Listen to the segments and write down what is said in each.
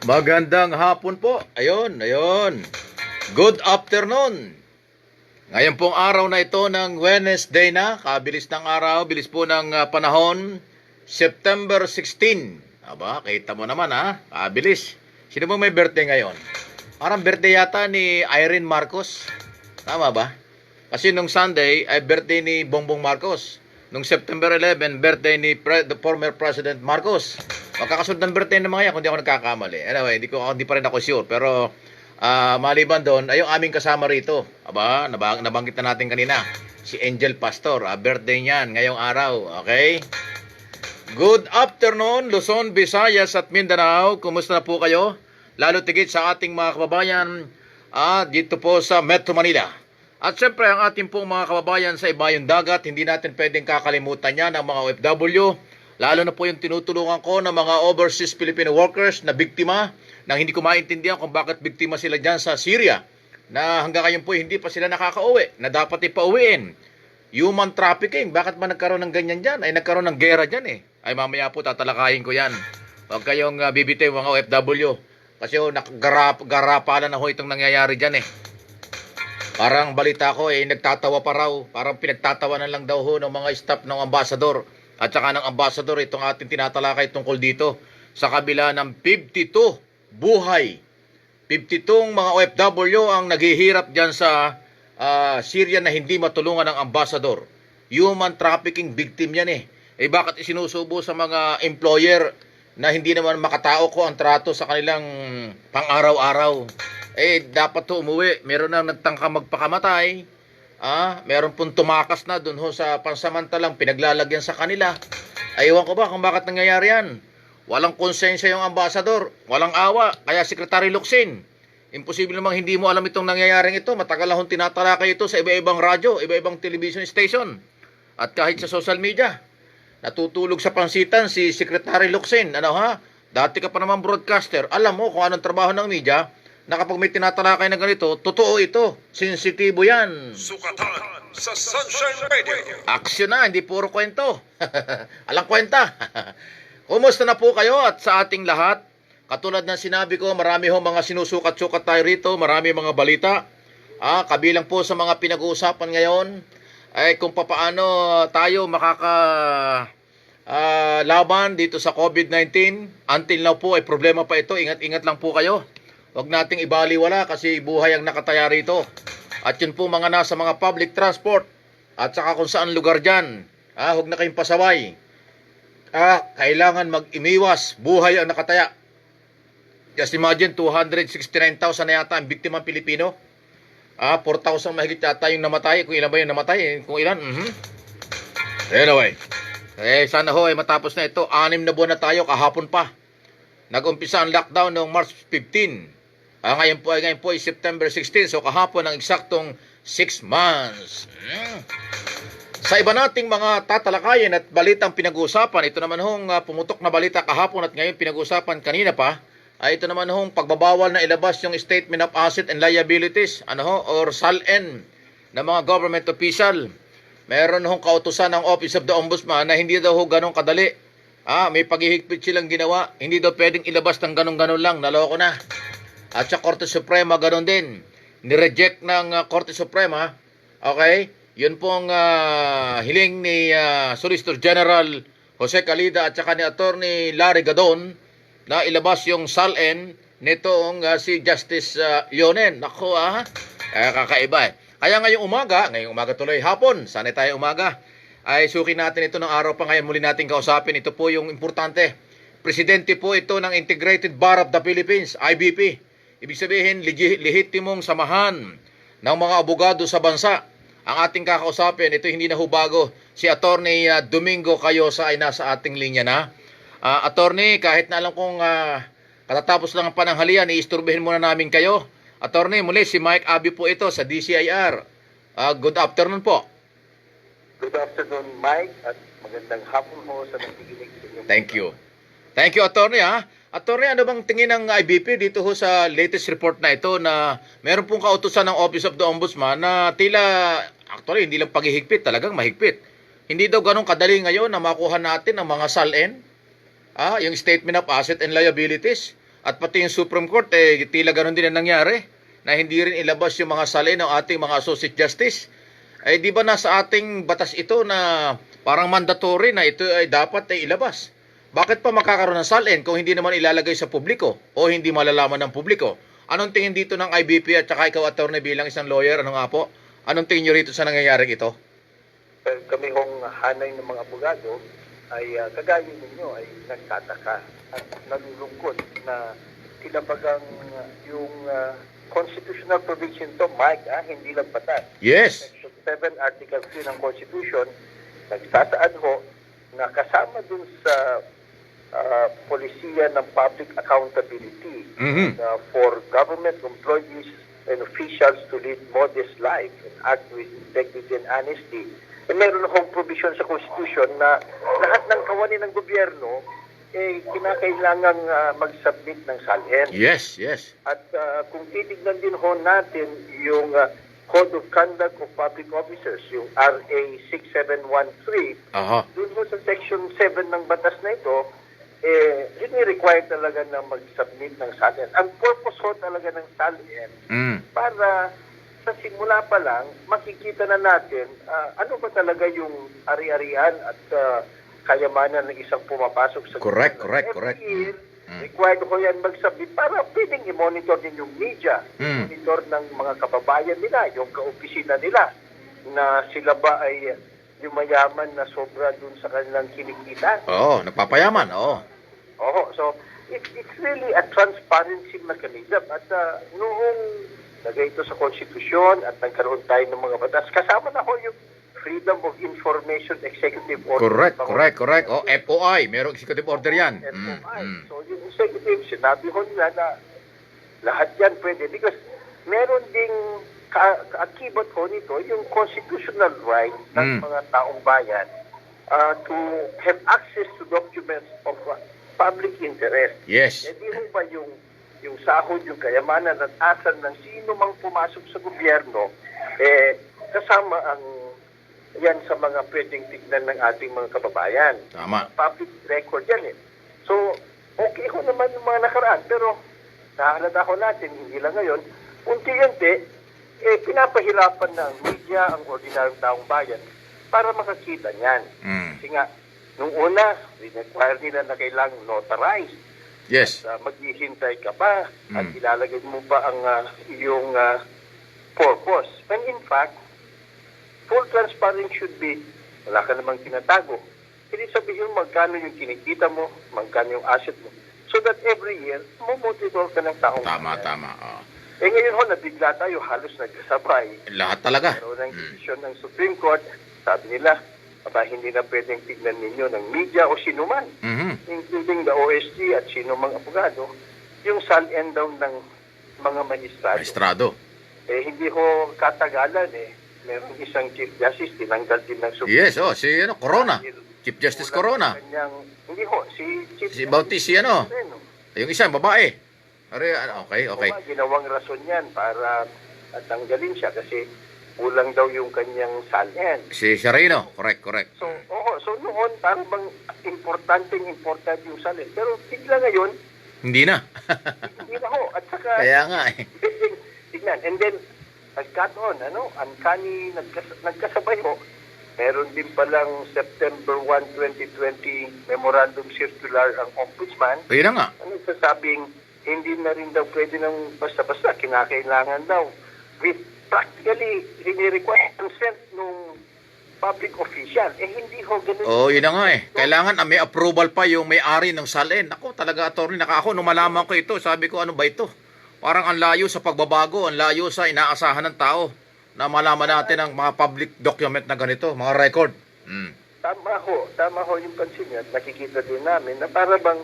Magandang hapon po. Ayun. Good afternoon. Ngayon pong araw na ito ng Wednesday na, kabilis ng araw, bilis po ng panahon, September 16. Aba, kita mo naman kabilis. Sino bang may birthday ngayon? Parang birthday yata ni Irene Marcos. Tama ba? Kasi nung Sunday ay birthday ni Bongbong Marcos. Nung September 11, birthday ni the former President Marcos. Magkakasunod ng birthday ng mga yan kung di ako nagkakamali. Anyway, hindi pa rin ako sure. Pero maliban doon, ay yung aming kasama rito. Aba, nabanggit na natin kanina. Si Angel Pastor. Birthday niyan ngayong araw. Okay? Good afternoon, Luzon, Visayas at Mindanao. Kumusta na po kayo? Lalo tigit sa ating mga kababayan dito po sa Metro Manila. At syempre, ang ating pong mga kababayan sa ibayong dagat, hindi natin pwedeng kakalimutan yan ang mga OFW. Lalo na po yung tinutulungan ko ng mga overseas Filipino workers na biktima nang hindi ko maintindihan kung bakit biktima sila dyan sa Syria. Na hanggang ngayon po hindi pa sila nakakauwi, na dapat ipauwiin. Human trafficking, bakit ba nagkaroon ng ganyan dyan? Ay nagkaroon ng gera dyan Ay mamaya po tatalakayin ko yan. Huwag kayong bibitaw mga OFW. Kasi garapala na ho itong nangyayari dyan Parang balita ko nagtatawa pa raw. Parang pinagtatawanan lang daw ho ng mga staff ng ambasador. At saka ng ambasador itong ating tinatalakay tungkol dito. Sa kabila ng 52 buhay. 52 mga OFW ang naghihirap dyan sa Syria na hindi matulungan ng ambasador. Human trafficking victim yan bakit isinusubo sa mga employer na hindi naman makatao ko ang trato sa kanilang pang-araw-araw? Dapat to umuwi. Meron na nagtangka magpakamatay. Meron pong tumakas na dun ho sa pansamantalang pinaglalagyan sa kanila. Ewan ko ba kung bakit nangyayari yan. Walang konsensya yung ambasador. Walang awa. Kaya Secretary Locsin, imposible namang hindi mo alam itong nangyayaring ito. Matagal na hong tinatalakay ito sa iba-ibang radyo, iba-ibang television station. At kahit sa social media. Natutulog sa pansitan si Secretary Locsin. Dati ka pa naman broadcaster. Alam mo kung anong trabaho ng media na kapag may tinatalakay na ganito, totoo ito. Sensitibo yan. Sukatan sa Sunshine Radio. Aksyon na, hindi puro kwento. Alang kwenta. Kumusta na po kayo at sa ating lahat? Katulad ng sinabi ko, marami ho mga sinusukat-sukat tayo rito, marami mga balita. Kabilang po sa mga pinag-uusapan ngayon ay kung papaano tayo laban dito sa COVID-19. Until now po ay problema pa ito. Ingat-ingat lang po kayo. Huwag nating ibaliwala kasi buhay ang nakataya rito. At yun po mga nasa mga public transport at saka kung saan lugar dyan. Huwag na kayong pasaway. Kailangan mag-imiwas. Buhay ang nakataya. Just imagine, 269,000 na yata ang biktima Pilipino. 4,000 mahigit yata yung namatay. Kung ilan ba yung namatay? Kung ilan? Anyway. Sana ho matapos na ito. 6 na buwan na tayo kahapon pa. Nag-umpisa ang lockdown noong March 15. Ngayon po ay September 16. So kahapon ang eksaktong 6 months. Sa iba nating mga tatalakayin at balitang pinag-uusapan, ito naman hong pumutok na balita kahapon at ngayon pinag-uusapan kanina pa, ito naman hong pagbabawal na ilabas yung Statement of Asset and Liabilities, or SALN, ng mga government official. Meron hong kautusan ng Office of the Ombudsman na hindi daw ho ganun kadali. May paghihigpit silang ginawa. Hindi daw pwedeng ilabas ng ganun-ganun lang. Naloko na. At sa Korte Suprema, ganun din. Nireject ng Korte Suprema. Okay? Yun pong hiling ni Solicitor General Jose Calida at saka ni Attorney Larry Gadon na ilabas yung SALN nitong si Justice Leonen. Naku, kakaiba Kaya ngayong umaga tuloy hapon, sana tayo umaga, ay suki natin ito ng araw pa ngayon, muli natin kausapin. Ito po yung importante. Presidente po ito ng Integrated Bar of the Philippines, IBP. Ibig sabihin, lehitimong samahan ng mga abogado sa bansa. Ang ating kakausapin, ito hindi na bago. Si Attorney Domingo Cayosa ay nasa ating linya na. Attorney, kahit na alam kong katatapos lang ang pananghalian, iisturbihin muna namin kayo. Attorney, muli si Mike Abi po ito sa DCIR. Good afternoon po. Good afternoon, Mike, at magandang hapon mo sa nakikinig sa inyong Thank you. Thank you, Attorney. Attorney, ano bang tingin ng IBP dito ho sa latest report na ito na meron pong kautusan ng Office of the Ombudsman na tila, actually, hindi lang paghihigpit, talagang mahigpit. Hindi daw ganun kadali ngayon na makuha natin ang mga SALN, yung Statement of Asset and Liabilities. At pati yung Supreme Court, tila ganun din ang nangyari, na hindi rin ilabas yung mga salin ng ating mga Associate Justice. Di ba nasa ating batas ito na parang mandatory na ito ay dapat ilabas? Bakit pa makakaroon ng salin kung hindi naman ilalagay sa publiko o hindi malalaman ng publiko? Anong tingin dito ng IBP at saka ikaw, attorney, bilang isang lawyer? Ano nga po? Anong tingin nyo rito sa nangyayaring ito? Kami hong hanay ng mga abogado ay kagaya ninyo ay nagtataka at nalulungkot na tinabagang yung constitutional provision to, Mike, hindi lang batas. Yes. Section 7, Article 3 ng Constitution, nagsasaad ho na kasama dun sa polisiya ng public accountability for government employees and officials to lead modest life and act with integrity and honesty. Meron akong provision sa Constitution na lahat ng kawani ng gobyerno kinakailangang mag-submit ng SALN. Yes, yes. At kung titignan din ho natin yung Code of Conduct of Public Officers, yung RA 6713, dun ho sa Section 7 ng batas na ito, require talaga na mag-submit ng SALN. Ang purpose ho talaga ng SALN para sa simula pa lang, makikita na natin ano ba talaga yung ari-arian at kayamanan ng isang pumapasok sa Correct. Every year, required ko yan magsabit para pwedeng i-monitor din yung media, monitor ng mga kababayan nila, yung kaopisina nila, na sila ba ay yumayaman na sobra dun sa kanilang kinikita. Nagpapayaman, So it's really a transparency mechanism. At noong lagay ito sa konstitusyon at nagkaroon tayo ng mga batas, kasama na ho yung Freedom of Information Executive Order. Correct. FOI, merong executive order yan. FOI. So yung executive, sinabi ho nila na lahat yan pwede because meron ding kaakibat ho nito yung constitutional right ng mga taong bayan to have access to documents of public interest. Yes. Hindi ho ba yung sahod, yung kayamanan at asal ng sino mang pumasok sa gobyerno, kasama ang yan sa mga pwedeng tignan ng ating mga kababayan. Tama. Public record yan So, okay ho naman yung mga nakaraan, pero nahalata ko natin, hindi lang ngayon, unti-unti, pinapahirapan ng media ang ordinaryong taong bayan para makakita niyan. Kasi nga, nung una, require nila na kailangang notarize. Yes. At maghihintay ka pa at ilalagay mo pa ang iyong purpose. And in fact, full transparency should be, wala ka namang tinatago. Hindi sabihin magkano yung kinikita mo, magkano yung asset mo. So that every year, mumonitor ka ng taong. Tama. Ngayon ho, nabigla tayo, halos nagkasabay. Lahat talaga. Pero ng desisyon ng Supreme Court, sabi nila, hindi na pwedeng tignan ninyo ng media o sinuman, including the OSG at sino mang abogado, yung SALN daw ng mga magistrado. Hindi ho katagalan Merong isang Chief Justice, tinanggal din ng Supreme Yes, si Corona. Chief Justice Corona. Hindi ho, Si Bautista, yung isa, babae. Okay. Ginawang rason yan para tanggalin siya kasi kulang daw yung kanyang SALN. Si Sharino, correct. So noon, parang bang importante yung SALN. Pero tigla ngayon, hindi na. hindi na ho. At saka, kaya nga tignan. And then, nagkataon, uncanny, nagkasabay ho. Meron din palang September 1, 2020 Memorandum Circular ang Ombudsman. Kaya nga. Nagsasabing, hindi na rin daw pwede ng basta-basta. Kinakailangan daw with practically require consent nung public official. Hindi ho ganun. Yun na nga Kailangan may approval pa yung may-ari ng SALN. Ako talaga, attorney, ako nung malaman ko ito, sabi ko, ano ba ito? Parang ang layo sa pagbabago, ang layo sa inaasahan ng tao na malaman natin ang mga public document na ganito, mga record. Tama ho yung pansin niya. Nakikita din namin na para bang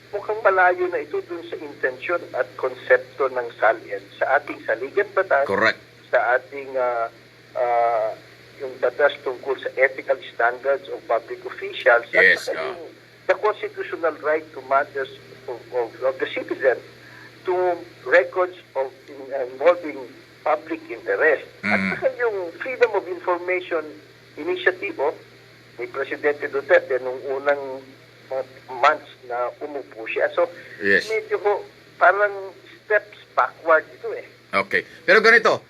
mukhang malayo na ito dun sa intensyon at konsepto ng SALN sa ating saligat batas. Correct. Sa ating yung batas tungkol sa ethical standards of public officials. Yes. At the constitutional right to matters of the citizen to records of involving public interest. At saka yung Freedom of Information Initiative ni Presidente Duterte nung unang months na umupo siya. So, yes. medyo ho parang steps backward ito eh. Okay. Pero ganito,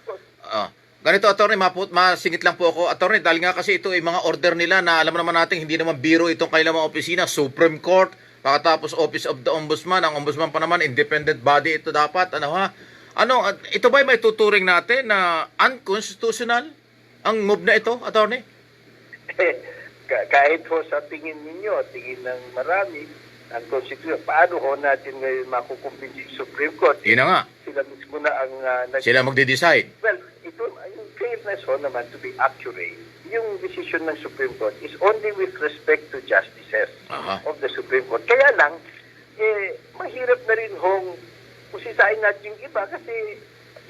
ganito, attorney, masingit lang po ako. Attorney, dahil nga kasi ito ay mga order nila na alam naman natin, hindi naman biro itong kailang mga opisina, Supreme Court, pagkatapos Office of the Ombudsman. Ang Ombudsman pa naman, independent body ito dapat. Ito ba may tuturing natin na unconstitutional ang move na ito, attorney? Kahit ho sa tingin ninyo, tingin ng marami, ang Constitution, paano ho natin ngayon makukumpinsi yung Supreme Court? Yun na nga. Sila mismo na ang... Sila magde-decide. Well, ito, yung fairness ho naman, to be accurate, yung decision ng Supreme Court is only with respect to justices of the Supreme Court. Kaya lang, mahirap na rin hong pusisain natin yung iba kasi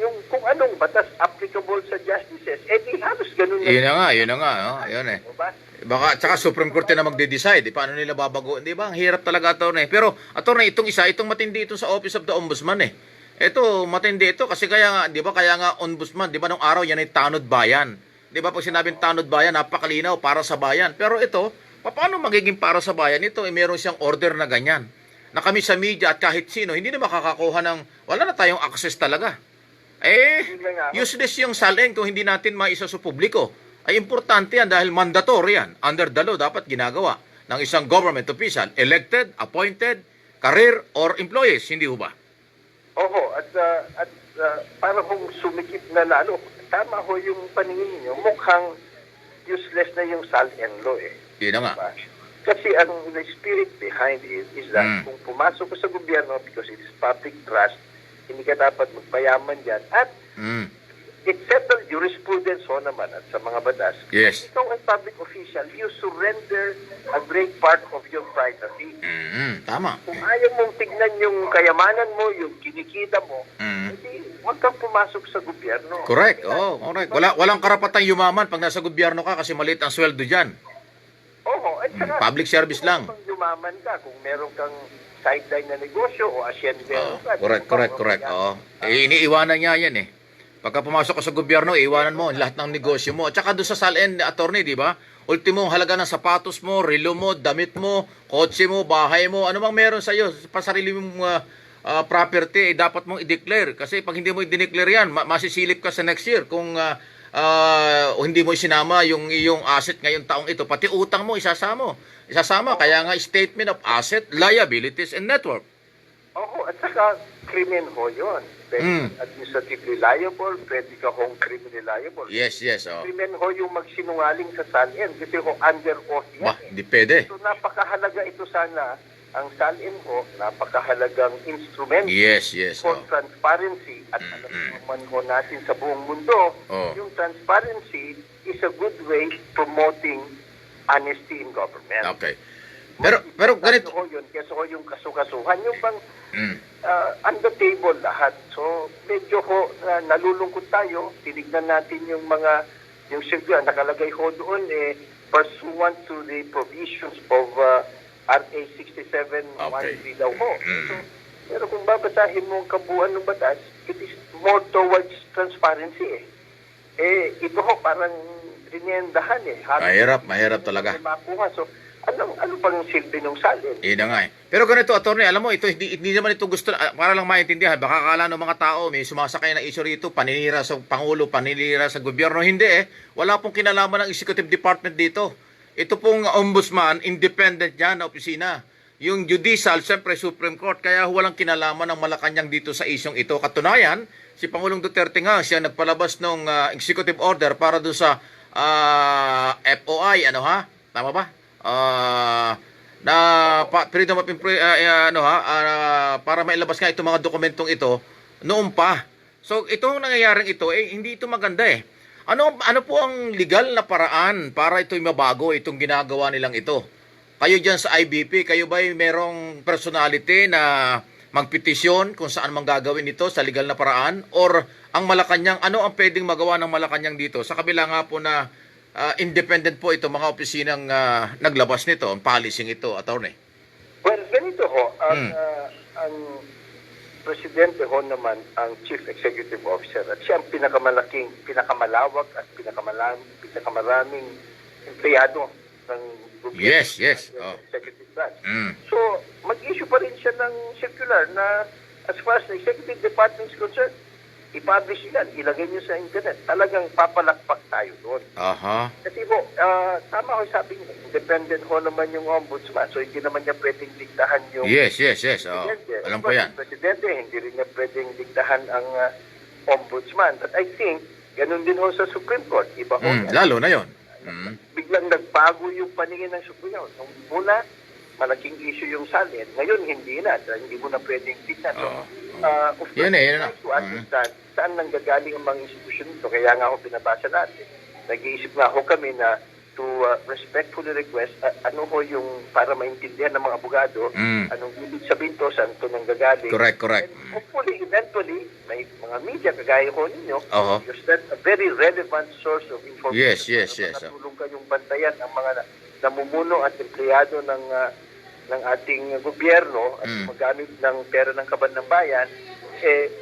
yung kung anong batas applicable sa justices, di halos ganun Yun na nga. Yun eh. Diba? Baka, tsaka Supreme Court na magde-decide. Paano nila babago? Di ba? Ang hirap talaga, attorney. Pero, attorney, itong matindi ito sa Office of the Ombudsman eh. Ito, matindi ito kasi kaya nga, di ba, kaya nga Ombudsman, di ba, nung araw yan ay tanod bayan. Di ba, pag sinabing tanod bayan, napakalinaw, para sa bayan. Pero ito, paano magiging para sa bayan? Ito, meron siyang order na ganyan. Na kami sa media at kahit sino, hindi na makakakuha ng, wala na tayong access talaga. Useless yung SALN kung hindi natin maisa sa publiko. Ay importante yan dahil mandatory yan. Under the law, dapat ginagawa ng isang government official, elected, appointed, career, or employees. Hindi ho ba? Oo, at parang kung sumikip na lalo, tama ho yung paningin niyo, mukhang useless na yung SALN law eh. Yun na nga. Diba? Kasi ang the spirit behind it is that kung pumasok ka sa gobyerno because it is public trust, hindi ka dapat magpayaman dyan. At it's settled jurisprudence ho naman at sa mga batas. Yes. Ikaw ang public official, you surrender a great part of your privacy. Tama. Kung ayaw mong tignan yung kayamanan mo, yung kinikita mo, hindi, huwag kang pumasok sa gobyerno. Correct. Correct. Walang karapatang yumaman pag nasa gobyerno ka kasi maliit ang sweldo dyan. Oo, at saka, Public service lang. Kung yumaman ka, kung meron kang sideline na negosyo o asyendero ka. Correct. Iniiwanan niya yan eh. Pagka pumasok ka sa gobyerno, iiwanan mo lahat ng negosyo mo. At saka doon sa SALN, attorney, di ba? Ultimo, halaga ng sapatos mo, relo mo, damit mo, kotse mo, bahay mo, ano mang meron sa iyo, pasarili mong property, dapat mong i-declare. Kasi pag hindi mo i-declare yan, masisilip ka sa next year kung hindi mo isinama yung iyong asset ngayong taong ito. Pati utang mo, isasama. Kaya nga, statement of asset, liabilities, and net worth. Oo, at saka, krimen ho yun. Pwede administratively liable, pwede ka hong criminally liable. Yes. Krimen ho yung magsinungaling sa SALN kasi ho under oath yan. Hindi pwede. So napakahalaga ito sana, ang SALN ho, napakahalagang instrument for transparency. At alam naman ho natin sa buong mundo, yung transparency is a good way promoting honesty in government. Okay. Pero ganito ho yun, kasi ho yung kasukasuhan, yung bang on the table lahat. So, medyo ho, nalulungkot tayo. Tinignan natin yung circular, nakalagay ho doon, pursuant to the provisions of RA 6713 daw ho. So, pero kung babasahin mo ang kabuuan ng batas, it is more towards transparency ito ho, parang rinendahan Mahirap talaga. So, ano pang silbi ng SALN? Na nga eh. Pero ganito, attorney, alam mo, ito hindi naman ito gusto, para lang maintindihan, baka akala ng mga tao, may sumasakay na issue rito, paninira sa Pangulo, paninira sa gobyerno. Hindi wala pong kinalaman ng Executive Department dito. Ito pong Ombudsman, independent yan na opisina. Yung Judicial, siyempre Supreme Court, kaya walang kinalaman ng Malacanang dito sa isyong ito. Katunayan, si Pangulong Duterte nga, siya nagpalabas ng executive order para doon sa FOI, tama ba? Freedom of para mailabas nga itong mga dokumentong ito noon pa. So itong nangyayaring ito hindi ito maganda Ano po ang legal na paraan para ito'y mabago itong ginagawa nilang ito? Kayo diyan sa IBP, kayo ba'y merong personality na magpetisyon kung saan mang gagawin ito sa legal na paraan, or ang Malacanang, ano ang pwedeng magawa ng Malacanang dito sa kabila nga po na independent po ito mga opisinang naglabas nito, ang policing ito, attorney? Well, ganito ho, ang presidente ho naman ang chief executive officer at siya ang pinakamalawak at pinakamaraming empleyado ng gobyerno. Yes. Executive branch. So, mag-issue pa rin siya ng circular na As far as the executive department is concerned, i-publish yan, ilagay nyo sa internet. Talagang papalakpak tayo doon. Aha. Kasi po, tama ko sabi niya, independent ho naman yung ombudsman. So, hindi naman niya pwedeng diktahan yung Yes. Oh, presidente. alam ko yan. Yung presidente, hindi rin niya pwedeng diktahan ang ombudsman. But I think, ganun din ho sa Supreme Court. Iba ho yan. Lalo na yon. Biglang nagbago yung paningin ng Supreme Court. Nung una, malaking issue yung salin. Ngayon, hindi na. Hindi mo na pwedeng tignan. So, of course, Yun na. to understand saan nanggagaling ang mga institusyon nito. Kaya nga ako binabasa natin. Nag-iisip nga ako kami na to respectfully request ano ho yung para maintindihan ng mga abogado anong ibig sabihin to, saan to nanggagaling. Correct. And hopefully, eventually, may mga media kagaya ho ninyo, Oo. because that's a very relevant source of information. Yes. Natulong kayong bantayan ang mga namumuno at empleyado ng ating gobyerno at magamit ng pera ng kaban ng bayan,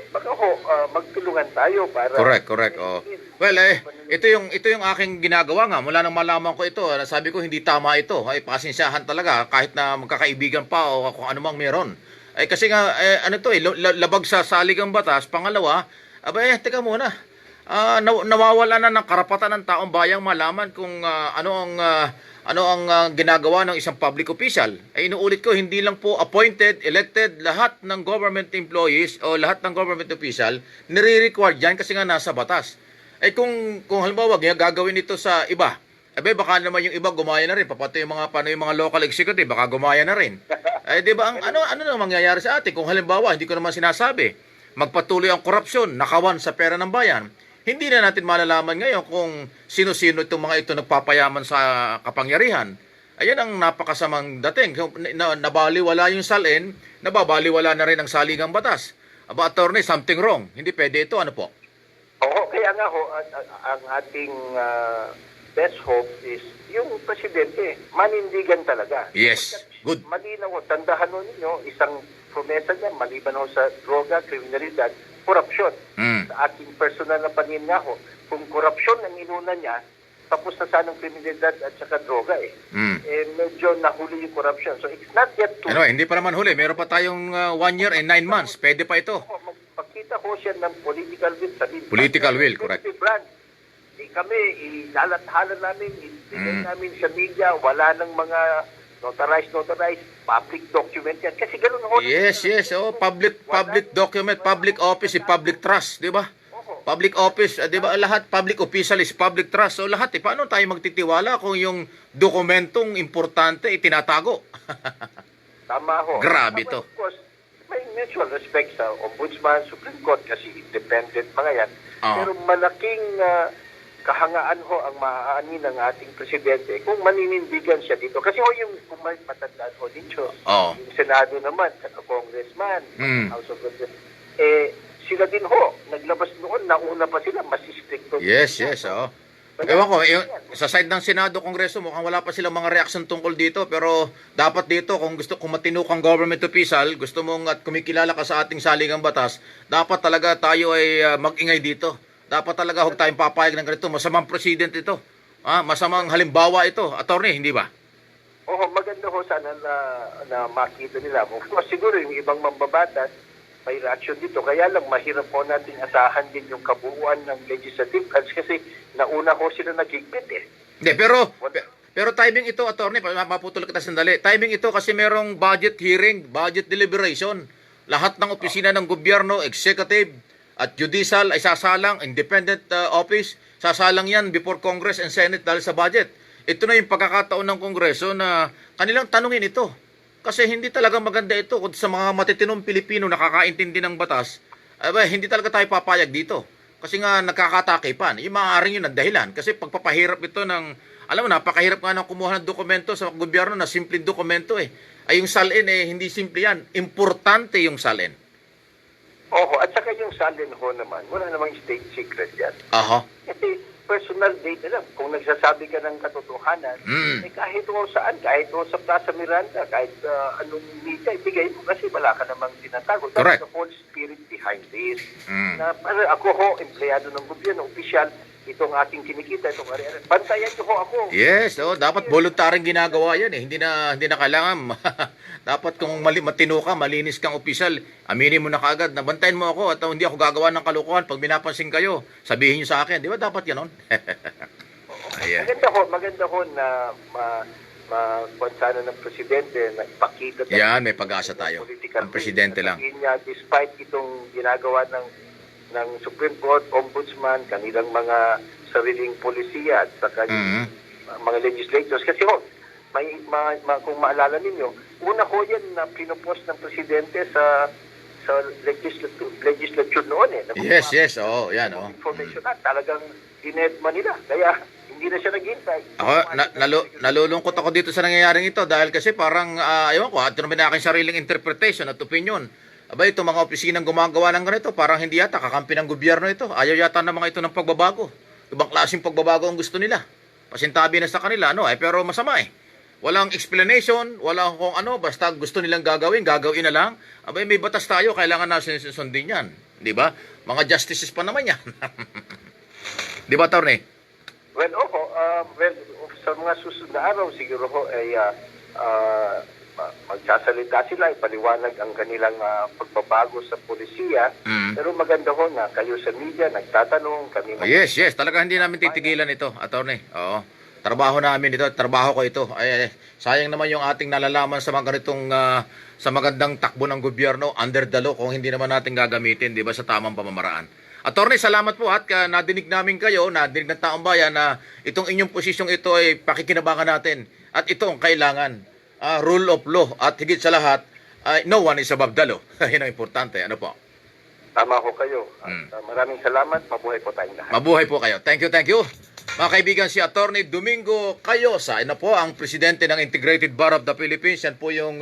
baka ho, magtulungan tayo para... Correct. Oh. Well, ito yung aking ginagawa nga. Mula nang malaman ko ito, sabi ko hindi tama ito. Ay, pasensyahan talaga kahit na magkakaibigan pa o kung ano mang meron. Ay, kasi nga, labag sa saligang batas. Pangalawa, teka muna. Nawawala na ng karapatan ng taong bayang malaman kung ano ang ginagawa ng isang public official. Ay inuulit ko, hindi lang po appointed, elected, lahat ng government employees o lahat ng government official nire-required yan kasi nga nasa batas. Ay kung halimbawa gagawin ito sa iba, baka naman yung iba gumaya na rin, papatay yung mga local executive, baka gumaya na rin. Ay di ba ano nang mangyayari sa atin kung halimbawa hindi ko naman sinasabi, magpatuloy ang korupsyon, nakawan sa pera ng bayan. Hindi na natin malalaman ngayon kung sino-sino itong mga ito nagpapayaman sa kapangyarihan. Ayan ang napakasamang dating. Nabaliwala yung salin, nababaliwala na rin ang saligang batas. Attorney, something wrong. Hindi pwede ito. Ano po? Oo, kaya nga ho, ang ating best hope is yung presidente, manindigan talaga. Yes, good. Malinaw ho, tandahan ho ninyo, isang promesa niya, maliban ho sa droga, kriminalidad, korupsyon. Sa ating personal na paningin nga ho, kung korupsyon ang inuna niya, tapos na sana ng kriminalidad at saka droga medyo nahuli yung korupsyon. So it's not yet too... Hindi pa naman huli. Meron pa tayong 1 year and 9 months. Pwede pa ito. Magpakita ko siya ng political will. Political will, correct. Kami, ilalathalan namin, ibigay namin sa media, wala ng mga notarized, public document yan. Kasi ganun ho. Yes. Public document, public office, public trust, di ba? Public office, di ba? Lahat, public official is public trust. So lahat, paano tayo magtitiwala kung yung dokumentong importante itinatago? Tama ho. Grabe to. Of course, may mutual respect sa Ombudsman, Supreme Court kasi independent mga yan. Pero malaking kahangaan ho ang maaani ng ating presidente kung maninindigan siya dito. Kasi ho yung kung may matandaan ho dito, yung Senado naman, Congressman, House of Representatives, sila din ho, naglabas noon, nauna pa sila, mas stricto. Yes. Ewan ko, sa side ng Senado, Kongreso, mukhang wala pa silang mga reaction tungkol dito, pero dapat dito, kung matino kang government official, gusto mong at kumikilala ka sa ating saligang batas, dapat talaga tayo ay mag-ingay dito. Dapat talaga huwag tayong papayag ng ganito. Masamang president ito. Masamang halimbawa ito. Attorney, hindi ba? Oo, maganda ho sana na makita nila. Of course, siguro yung ibang mambabatas, may reaction dito. Kaya lang, mahirap po natin asahan din yung kabuuan ng legislative kasi nauna ho sila nagigpit Hindi, pero timing ito, attorney, maputol kita sandali. Timing ito kasi merong budget hearing, budget deliberation. Lahat ng opisina ng gobyerno, executive, at judicial ay sasalang, independent office, sasalang yan before Congress and Senate dahil sa budget. Ito na yung pagkakataon ng Kongreso na kanilang tanungin ito. Kasi hindi talaga maganda ito kung sa mga matitinong Pilipino nakakaintindi ng batas, hindi talaga tayo papayag dito. Kasi nga nagkakatake pa. Yung maaaring yun ang dahilan. Kasi pagpapahirap ito ng, alam mo, napakahirap nga ng kumuha ng dokumento sa gobyerno na simpleng dokumento Ay yung salin hindi simple yan. Importante yung salin. Oo, at saka yung salin ho naman, wala namang state secret yan. Aha. Kasi personal data lang. Kung nagsasabi ka ng katotohanan, kahit ho saan, kahit ho sa Plaza Miranda, kahit anong media, ibigay mo kasi wala ka namang tinatago. Correct. That's the whole spirit behind this. Na, ako ho, empleyado ng gobyerno, opisyal, itong aking kinikita, itong ari-ari. Bantayan niyo ho ako. Yes, dapat voluntaryong ginagawa yan eh. Hindi na kailangan. Dapat kung matino ka, malinis kang opisyal, aminin mo na kaagad, nabantayan mo ako at hindi ako gagawa ng kalokohan pag binapansin kayo. Sabihin niyo sa akin, di ba dapat ganon? Ayan. Maganda ho na konsana ng presidente na ipakita Yan, may pag-asa tayo. Ang presidente lang. Niya, despite itong ginagawa ng Supreme Court, Ombudsman, kanilang mga sariling polisiya at saka mga legislators. Kasi kung maalala ninyo, una ho yan na pinupost ng presidente sa legislature noon eh. Yes, yan. Information na talagang dinedma nila. Kaya hindi na siya naghintay. Ako, nalulungkot ako dito sa nangyayaring ito dahil kasi parang, ewan ko, ito naman aking sariling interpretation at opinion. Aba, ito mga opisinang gumagawa ng ganito, parang hindi yata kakampi ng gobyerno ito. Ayaw yata na mga ito ng pagbabago. Ibang klaseng pagbabago ang gusto nila. Pasintabi na sa kanila, pero masama eh. Walang explanation, walang kung basta gusto nilang gagawin na lang. Aba, may batas tayo, kailangan na sundin yan. Di ba? Mga justices pa naman yan. Di ba, Atty.? Well, sa mga susunod na araw, siguro ho ay magsasalita sila, ipaliwanag ang kanilang pagbabago sa polisiya. Pero maganda ho na kayo sa media, nagtatanong, kami... Yes, talaga hindi namin titigilan ito, Atty. Oo. Trabaho namin ito, trabaho ko ito. Sayang naman yung ating nalalaman sa mga ganitong, sa magandang takbo ng gobyerno under the law kung hindi naman natin gagamitin, di ba, sa tamang pamamaraan. Attorney, salamat po at nadinig namin kayo, nadinig ng taong bayan na itong inyong posisyong ito ay pakikinabangan natin. At ito ang kailangan, rule of law at higit sa lahat, no one is above the law. Yan ang importante. Ano po? Tama ho kayo. At, maraming salamat. Mabuhay po tayong lahat. Mabuhay po kayo. Thank you. Mga kaibigan, si Attorney Domingo Cayosa, po ang presidente ng Integrated Bar of the Philippines. Yan po yung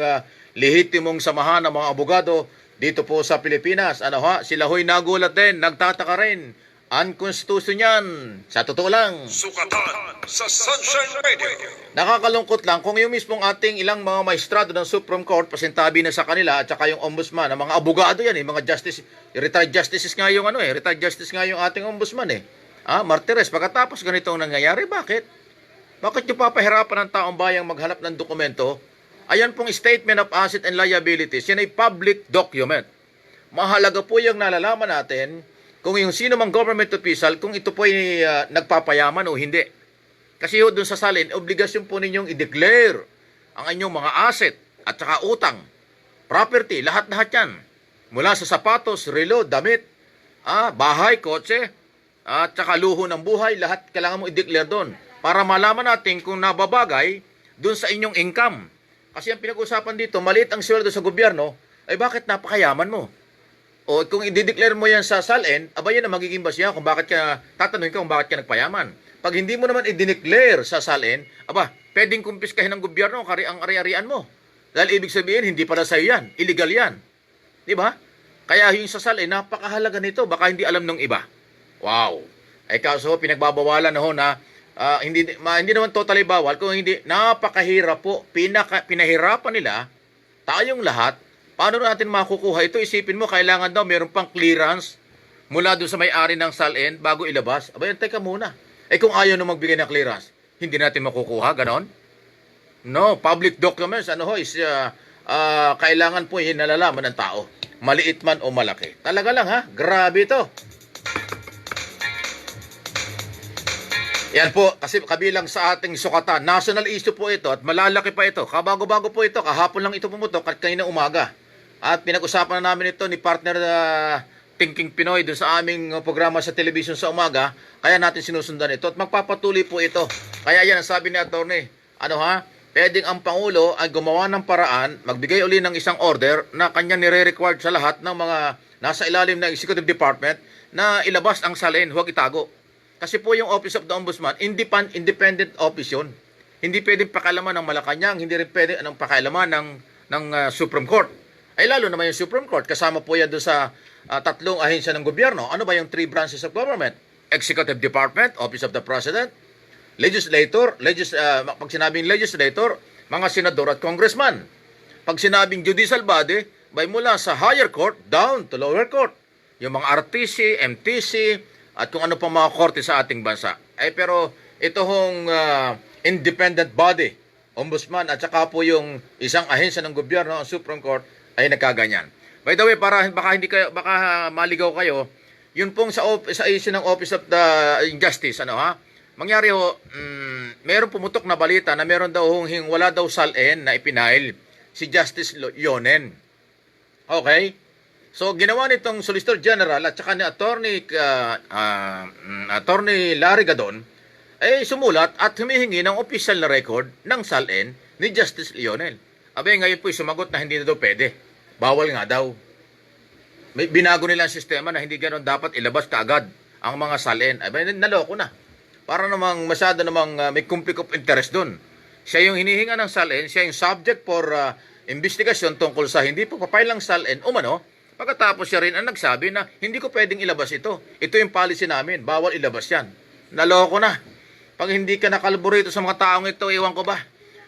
lehitimong samahan ng mga abogado dito po sa Pilipinas. Sila ho'y nagulat din, nagtataka rin. Unconstitutional yan. Sa totoo lang. Sukatan sa Sunshine Radio. Nakakalungkot lang kung yung mismong ating ilang mga maestrado ng Supreme Court, pasintabi na sa kanila at saka yung ombudsman, ang mga abogado yan, mga justice, retired justices nga yung retired justice nga yung ating ombudsman Martires, pagkatapos ganito ang nangyayari, bakit? Bakit nyo papahirapan ng taong bayang maghanap ng dokumento? Ayan pong Statement of Asset and Liabilities, yan ay public document. Mahalaga po yung nalalaman natin kung yung sino mang government official, kung ito po ay nagpapayaman o hindi. Kasi doon sa salin, obligasyon po ninyong i-declare ang inyong mga asset at saka utang, property, lahat-lahat yan. Mula sa sapatos, relo, damit, bahay, kotse, at saka luho ng buhay, lahat kailangan mo i-declare doon. Para malaman natin kung nababagay doon sa inyong income. Kasi ang pinag-usapan dito, maliit ang sweldo sa gobyerno, ay bakit napakayaman mo? O kung i-declare mo yan sa SALN, yan ang magiging basya kung bakit ka, tatanungin ka kung bakit ka nagpayaman. Pag hindi mo naman i-declare sa SALN, pwedeng kumpiskahin ng gobyerno ang ari-arian mo. Dahil ibig sabihin, hindi para sa'yo yan. Illegal yan. Di ba? Kaya yung sa SALN, napakahalaga nito. Baka hindi alam ng iba. Wow. Kaso pinagbabawalan na na hindi naman totally bawal, kung hindi, napakahirap po, pinahirapan nila, tayong lahat, paano natin makukuha ito? Isipin mo, kailangan daw, meron pang clearance mula doon sa may-ari ng SALN bago ilabas. Teka muna. Kung ayaw na magbigay ng clearance, hindi natin makukuha, ganon? No, public documents, kailangan po yung nalalaman ng tao. Maliit man o malaki. Talaga lang grabe ito. Yan po, kasi kabilang sa ating sukatan, national issue po ito at malalaki pa ito. Kabago-bago po ito, kahapon lang ito pumutok at kanina umaga. At pinag-usapan na namin ito ni partner Thinking Pinoy doon sa aming programa sa television sa umaga. Kaya natin sinusundan ito at magpapatuloy po ito. Kaya yan ang sabi ni Atty. Pwedeng ang Pangulo ay gumawa ng paraan, magbigay uli ng isang order na kanya nire-required sa lahat ng mga nasa ilalim ng Executive Department na ilabas ang SALN, huwag itago. Kasi po yung Office of the Ombudsman, independent office yun. Hindi pwedeng pakailaman ng Malacanang, hindi rin pwedeng pakailaman ng Supreme Court. Ay lalo naman yung Supreme Court, kasama po yan doon sa tatlong ahensya ng gobyerno. Ano ba yung 3 branches of government? Executive Department, Office of the President, Legislator, pag sinabing Legislator, mga senador at congressman. Pag sinabing Judicial Body, mula sa higher court down to lower court. Yung mga RTC, MTC, at kung ano pang mga korte sa ating bansa. Pero ito hong independent body, ombudsman, at saka po yung isang ahensya ng gobyerno, ang Supreme Court, ay nagkaganyan. By the way, para baka maligaw kayo, yun pong sa issue ng Office of the Justice, mangyari ho, meron pumutok na balita na meron daw wala daw salin na ipinail si Justice Yonen. Okay? So, ginawa nitong Solicitor General at saka ni Attorney Larry Gadon ay sumulat at humihingi ng official na record ng salin ni Justice Lionel. Ngayon po'y sumagot na hindi na daw pwede. Bawal nga daw. May binago nila ang sistema na hindi ganoon dapat ilabas kaagad ang mga salin. Naloko na. Para namang masyado namang may conflict of interest doon. Siya yung hinihinga ng salin, siya yung subject for investigation tungkol sa hindi pagpapail ng salin umano. Pagkatapos siya rin ang nagsabi na hindi ko pwedeng ilabas ito. Ito yung policy namin. Bawal ilabas yan. Naloko na. Pag hindi ka nakalburo ito sa mga taong ito, iwan ko ba?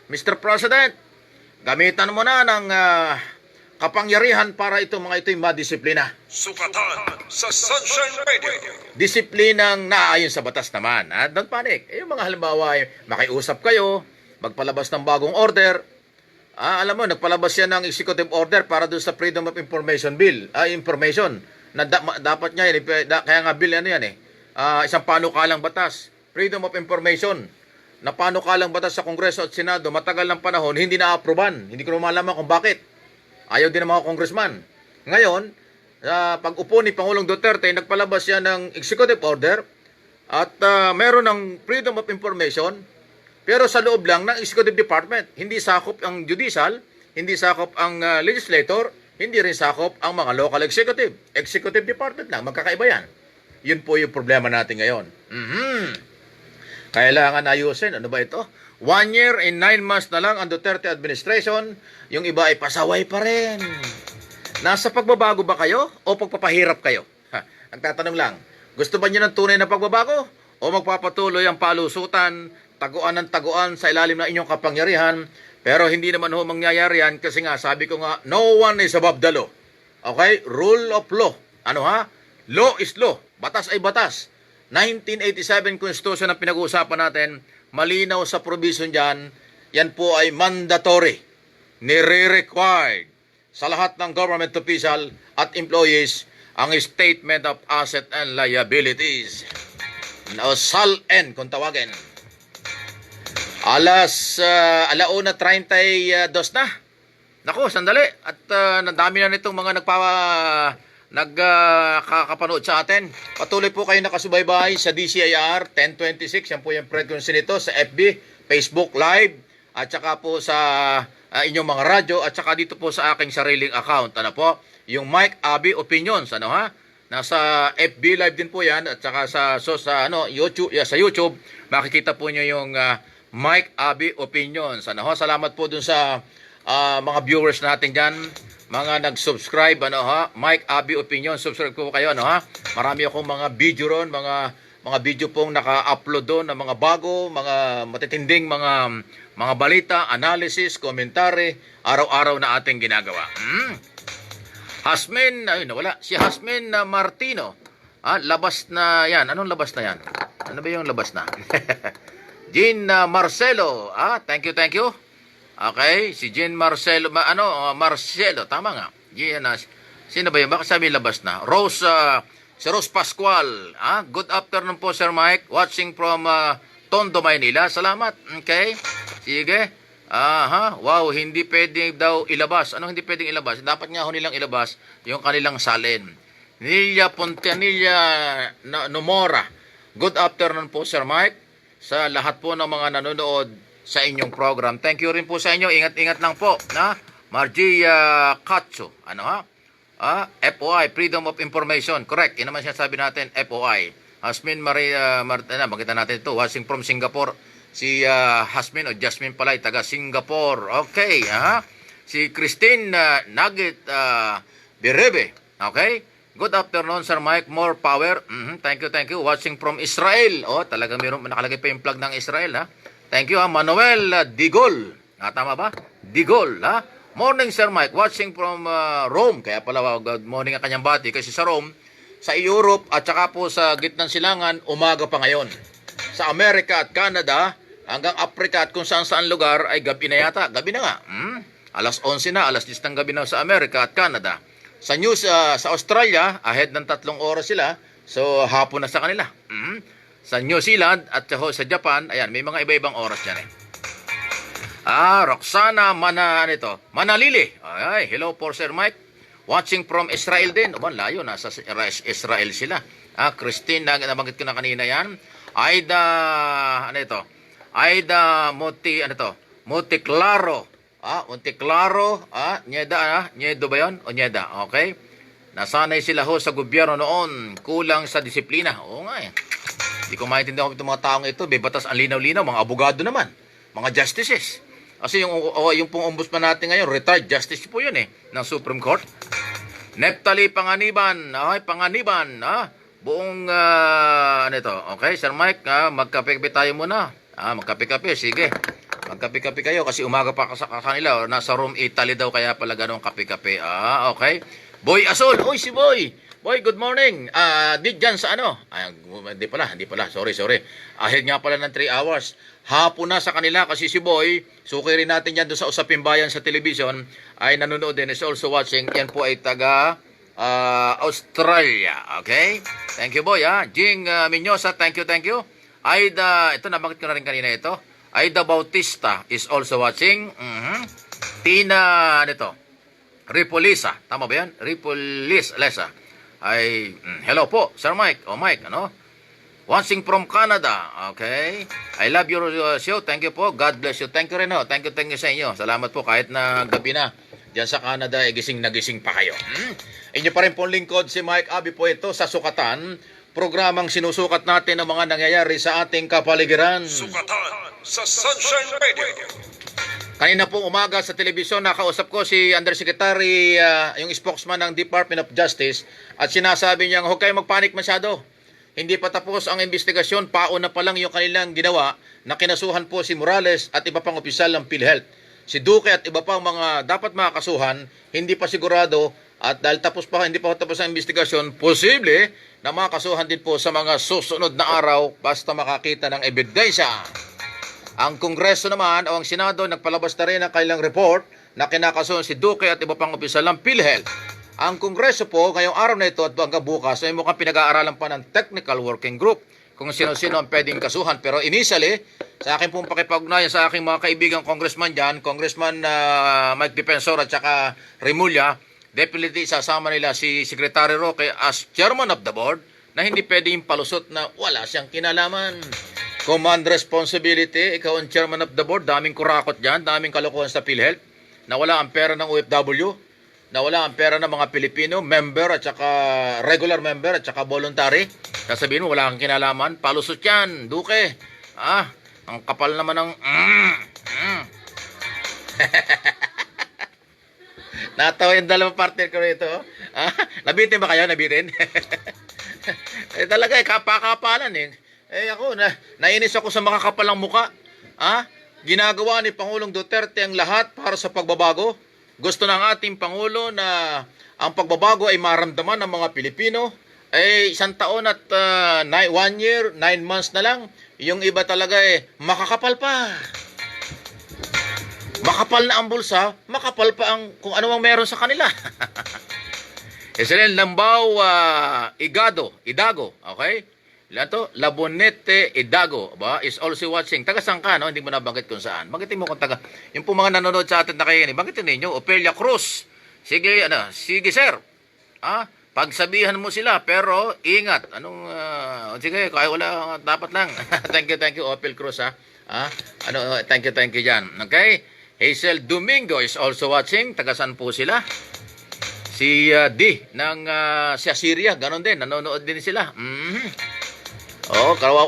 Mr. President, gamitan mo na ng kapangyarihan para mga ito'y madisiplina. Sukatan sa Sunshine Radio. Disiplinang naaayon sa batas naman. Don't panic. Yung mga halimbawa, makiusap kayo, magpalabas ng bagong order. Alam mo, nagpalabas yan ng executive order para doon sa Freedom of Information Bill. Information. Na dapat niya yan. Kaya nga bill isang panukalang batas. Freedom of Information. Na panukalang batas sa Kongreso at Senado. Matagal ng panahon, hindi na-aproban. Hindi ko malaman kung bakit. Ayaw din ng mga congressman. Ngayon, pag-upo ni Pangulong Duterte, nagpalabas yan ng executive order at meron ng Freedom of Information. Pero sa loob lang ng Executive Department, hindi sakop ang judicial, hindi sakop ang legislator, hindi rin sakop ang mga local executive. Executive Department lang, magkakaiba yan. Yun po yung problema natin ngayon. Kailangan ayusin. Ano ba ito? 1 year and 9 months na lang ang Duterte administration, yung iba ay pasaway pa rin. Nasa pagbabago ba kayo o pagpapahirap kayo? Nagtatanong lang, gusto ba niyo ng tunay na pagbabago o magpapatuloy ang palusutan, taguan ng taguan sa ilalim ng inyong kapangyarihan, pero hindi naman mangyayari yan kasi nga, sabi ko nga, no one is above the law. Okay? Rule of law. Law is law. Batas ay batas. 1987 Constitution ang pinag-uusapan natin, malinaw sa provision dyan, yan po ay mandatory, nire-required sa lahat ng government official at employees ang statement of asset and liabilities. Now, SALN kung tawagin. Alauna 32 na. Naku, sandali. At nadami na nitong mga nagkakapanood sa atin. Patuloy po kayo nakasubaybay sa DCIR 1026. Yan po yung frequency nito sa FB, Facebook Live, at saka po sa inyong mga radyo, at saka dito po sa aking sariling account. Yung Mike Abby Opinions. Nasa FB Live din po yan, at saka sa YouTube, sa YouTube, makikita po nyo yung Mike Abby Opinions. Salamat po dun sa mga viewers natin dyan, mga nag-subscribe, Mike Abby Opinions, subscribe po kayo, Marami akong mga video ron, mga video pong naka-upload doon ng mga bago, mga matitinding mga balita, analysis, komentary, araw-araw na ating ginagawa. Hasmin, nawala. Si Hasmin Martino. Labas na yan. Anong labas na yan? Ano ba yung labas na? Jean Marcelo. Thank you. Okay, si Jean Marcelo. Marcelo, tama nga. Sino ba yun? Baka sabi labas na. Si Rose Pascual. Good afternoon po, Sir Mike. Watching from Tondo, Maynila. Salamat. Okay. Sige. Wow, hindi pwedeng daw ilabas. Ano hindi pwedeng ilabas? Dapat nga nilang ilabas yung kanilang salin. Nilia Pontianilla Nomora. Good afternoon po, Sir Mike. Sa lahat po ng mga nanonood sa inyong program. Thank you rin po sa inyo. Ingat-ingat lang po. Margie Katso. FOI, Freedom of Information. Correct. Yan naman siya sabi natin, FOI. Hasmin Maria Martina, makita natin ito. Watching from Singapore. Si Hasmin o Jasmine Palay, taga Singapore. Okay. Si Christine Nugget Birebe. Okay. Good afternoon, Sir Mike. More power. Thank you. Watching from Israel. Talaga mayroon nakalagay pa yung plug ng Israel. Thank you, Manuel Digol. Tama ba? Digol. Morning, Sir Mike. Watching from Rome. Kaya pala, good morning ang kanyang bati. Kasi sa Rome, Sa Europe at saka po sa gitnang silangan, umaga pa ngayon. Sa Amerika at Canada, hanggang Africa at kung saan-saan lugar ay gabi na yata. Gabi na nga. Alas 11 na, alas 10 ng gabi na sa Amerika at Canada. Sa Australia, ahead ng 3 oras sila. So, hapon na sa kanila. Sa New Zealand at sa Japan, ayan, may mga iba-ibang oras dyan eh. Roxana Manalili. Ay, hello po Sir Mike. Watching from Israel din. Layo, nasa Israel sila. Christine, nabanggit ko na kanina yan. Aida Monteclaro. Monteclaro. Niedo ba yun? O Nieda, okay. Nasanay sila ho sa gobyerno noon. Kulang sa disiplina. Oo nga eh. Hindi ko maintindihan itong mga taong ito. May batas ang linaw-linaw. Mga abogado naman. Mga justices. Kasi yung pong ombudsman natin ngayon, retired justice po yun eh, ng Supreme Court. Neftali Panganiban, buong, okay, Sir Mike, magkape-kape tayo muna. Magkape-kape, sige. Magkape-kape kayo kasi umaga pa sa kanila, nasa Rome, Italy daw, kaya pala ganun kape-kape. Okay. Boy Asol, uy si Boy. Boy, good morning. Di dyan sa ano? Hindi pala. Sorry. Ahead nga pala ng 3 hours. Hapon na sa kanila kasi si Boy, suki rin natin yan doon sa Usaping Bayan sa television, ay nanonood din, is also watching. Yan po ay taga Australia. Okay? Thank you, Boy. Jing Minyosa, thank you. Aida, ito nabanggit ko na rin kanina ito. Aida Bautista is also watching. Tina, Ripolisa. Tama ba yan? Ripolisa. Ay, hello po, Sir Mike. Mike, watching from Canada. Okay. I love your show. Thank you po. God bless you. Thank you rin ho. Thank you sa inyo. Salamat po kahit na gabi na. Diyan sa Canada, gising na gising pa kayo. Inyo pa rin pong lingkod si Mike Abi po ito sa Sukatan. Programang sinusukat natin ang mga nangyayari sa ating kapaligiran. Sukatan sa Sunshine Radio. Kanina pong umaga sa telebisyon, nakausap ko si Undersecretary, yung spokesman ng Department of Justice, at sinasabi niya, huwag kayong magpanik masyado. Hindi pa tapos ang investigasyon, pauna pa lang yung kanilang ginawa na kinasuhan po si Morales at iba pang opisyal ng PhilHealth. Si Duque at iba pang mga dapat makakasuhan, hindi pa sigurado, at dahil hindi pa tapos ang investigasyon, posible na makakasuhan din po sa mga susunod na araw basta makakita ng ebidensya. Ang Kongreso naman o ang Senado nagpalabas na rin ang kailang report na kinakasuhan si Duque at iba pang opisyal ng PhilHealth. Ang Kongreso po, ngayong araw na ito at hanggang bukas, ay mukhang pinag-aaralan pa ng Technical Working Group kung sino-sino ang pwedeng kasuhan. Pero initially, sa akin pong pakipag-ugnayan sa aking mga kaibigang congressman dyan, Congressman Mike Defensor at saka Remulla, definitely sasama nila si Secretary Roque as Chairman of the Board na hindi pwedeng palusot na wala siyang kinalaman. Command responsibility, ikaw ang Chairman of the Board, daming kurakot dyan, daming kalokohan sa PhilHealth, nawala ang pera ng OFW, nawala ang pera ng mga Pilipino, member at saka regular member at saka voluntary. Sasabihin mo, wala kang kinalaman. Palusot yan, Duque. Ang kapal naman ng... Natawa yung dalawang partner ko rito. Nabitin ba kayo? Nabitin? Talaga, kapakapalan eh. Ako, nainis ako sa mga kapalang muka. Ginagawa ni Pangulong Duterte ang lahat para sa pagbabago. Gusto ng ating Pangulo na ang pagbabago ay maramdaman ng mga Pilipino. 1 taon at 1 year, 9 months na lang. Yung iba talaga makakapal pa. Makapal na ang bulsa, makapal pa ang kung ano mang meron sa kanila. Iselen Lambao Idago, okay? Ilan to? Labonete Idago, is also watching. Taga saan ka, no? Hindi mo nabanggit kung saan. Banggitin mo kung taga. Yung po mga nanonood sa atin na kayo, banggitin ninyo, Opelia Cruz. Sige, sir. Pagsabihan mo sila, pero ingat. Sige, kaya wala, dapat lang. Thank you, Opel Cruz, thank you dyan. Okay? Hazel Domingo is also watching. Taga saan po sila? Si D ng sa Syria, ganon din. Nanonood din sila. Karawa,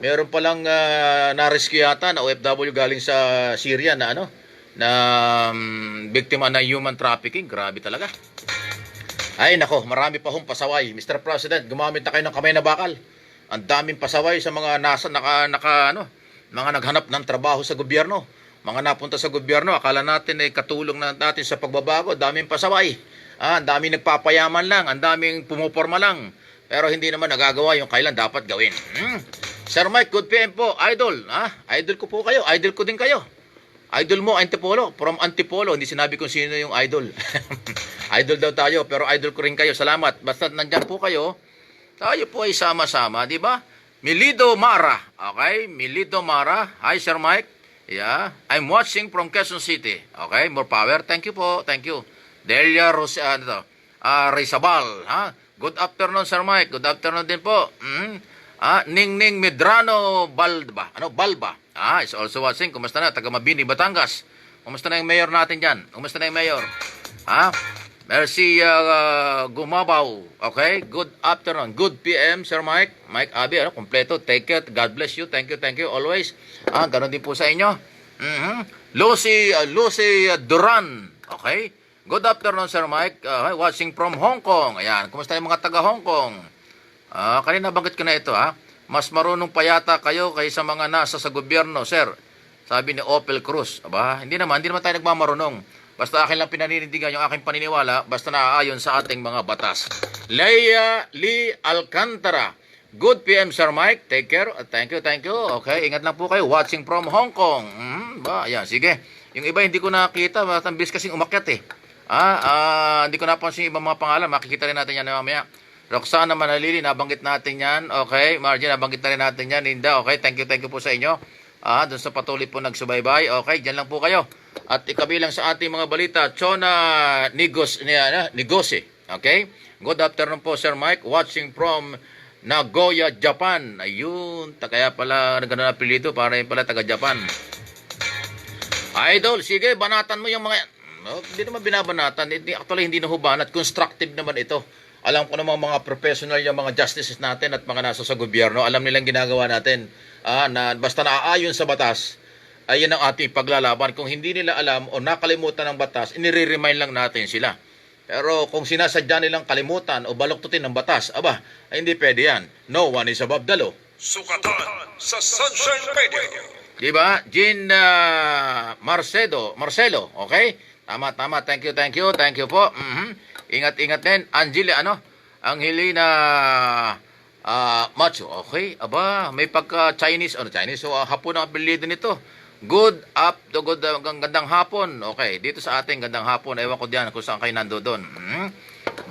meron palang na-rescue yata na OFW galing sa Syria na biktima ng human trafficking. Grabe talaga. Ay nako, marami pa hong pasaway. Mr. President, gumamit na kayo ng kamay na bakal. Ang daming pasaway sa mga mga naghanap ng trabaho sa gobyerno. Mga napunta sa gobyerno, akala natin ay katulong natin sa pagbabago. Daming pasaway. Ang daming nagpapayaman lang, ang daming pumuporma lang. pero hindi naman nagagawa yung kailan dapat gawin. Sir Mike, good PM po. Idol, idol ko po kayo. Idol ko din kayo. Idol mo, Antipolo. From Antipolo, hindi sinabi kung sino yung idol. Idol daw tayo, pero idol ko rin kayo. Salamat. Basta nandyan po kayo, tayo po ay sama-sama, di ba? Milido Mara. Okay? Milido Mara. Hi, Sir Mike. Yeah. I'm watching from Quezon City. Okay? More power. Thank you po. Thank you. Delia Rizabal. Good afternoon, Sir Mike. Good afternoon din po. Ningning Medrano Balba. Balba. Is also watching. Kumusta na? Taga Mabini, Batangas. Kumusta na yung mayor natin dyan? Kumusta na yung mayor? Merci Gumabaw. Okay? Good afternoon. Good PM, Sir Mike. Mike Abi, kompleto. Take care. God bless you. Thank you. Always. Ganon din po sa inyo. Lucy Duran. Okay? Good afternoon, Sir Mike. Watching from Hong Kong. Ayan. Kumusta yung mga taga Hong Kong? Kanina banggit ko na ito, Mas marunong pa yata kayo kaysa mga nasa sa gobyerno, sir. Sabi ni Opel Cruz. Aba, hindi naman tayo nagmamarunong. Basta akin lang pinaninindigan yung aking paniniwala, basta naaayon sa ating mga batas. Leia Lee Alcantara. Good PM, Sir Mike. Take care. Thank you. Okay, ingat lang po kayo. Watching from Hong Kong. Ayan, sige. Yung iba hindi ko nakita, matambis kasing umakyat hindi ko napansin yung ibang mga pangalan. Makikita rin natin yan mamaya. Roxana Manalili, nabanggit natin yan. Okay, Margie, nabanggit na rin natin yan. Linda, okay, thank you po sa inyo. Doon sa patuloy po nagsubaybay. Okay, dyan lang po kayo. At ikabilang sa ating mga balita, Chona Negose. Okay, good afternoon po, Sir Mike. Watching from Nagoya, Japan. Ayun, kaya pala nagano na apelyido, para yung pala taga-Japan. Idol, sige, banatan mo yung mga... hindi naman binabanatan. Actually, hindi nahubanat. Constructive naman ito. Alam ko namang mga professional yung mga justices natin at mga nasa sa gobyerno. Alam nilang ginagawa natin. Na basta naaayon sa batas, ayan ang ating paglalaban. Kung hindi nila alam o nakalimutan ng batas, inire-remind lang natin sila. Pero kung sinasadya nilang kalimutan o baluktutin ng batas, ay hindi pwede yan. No one is above the law. Sukatan sa Sunshine Radio. Diba? Jean Marcelo, okay? Tama. Thank you po. Ingat din. Angelina Macho. Okay? May pagka-Chinese. Chinese? So, hapon ang apelyido nito. Gandang hapon. Okay, dito sa ating gandang hapon. Ewan ko diyan kung saan kayo nandoon.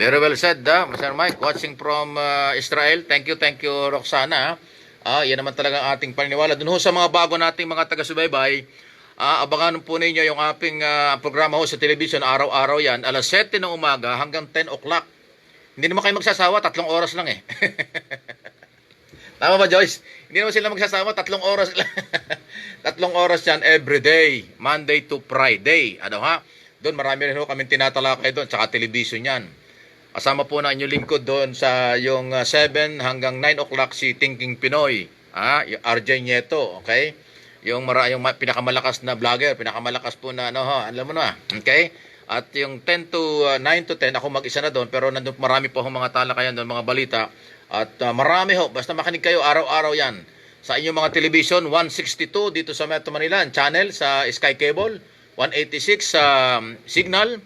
Very well said, Sir Mike. Watching from Israel. Thank you, Roxana. Yan naman talaga ang ating paniniwala. Doon sa mga bago nating mga taga-subaybay, abangan po ninyo yung ating programa sa television. Araw-araw yan. Alas 7 ng umaga hanggang 10 o'clock. Hindi naman kayo magsasawa. 3 oras lang eh. Tama ba, Joyce? Hindi naman sila magsasawa. 3 oras lang. 3 oras yan everyday. Monday to Friday. Doon marami rin kami tinatalakay doon. Tsaka television yan. Kasama po na inyong lingkod doon sa yung 7 hanggang 9 o'clock si Thinking Pinoy. Yung RJ Nieto. Okay? Yung pinakamalakas na vlogger. Pinakamalakas po na alam mo na. Okay? At yung 9 to 10, ako mag-isa na doon. Pero nandun marami po mga talakayan doon, mga balita. At marami basta makinig kayo araw-araw yan. Sa inyong mga television, 162 dito sa Metro Manila, channel sa Sky Cable, 186 sa Signal,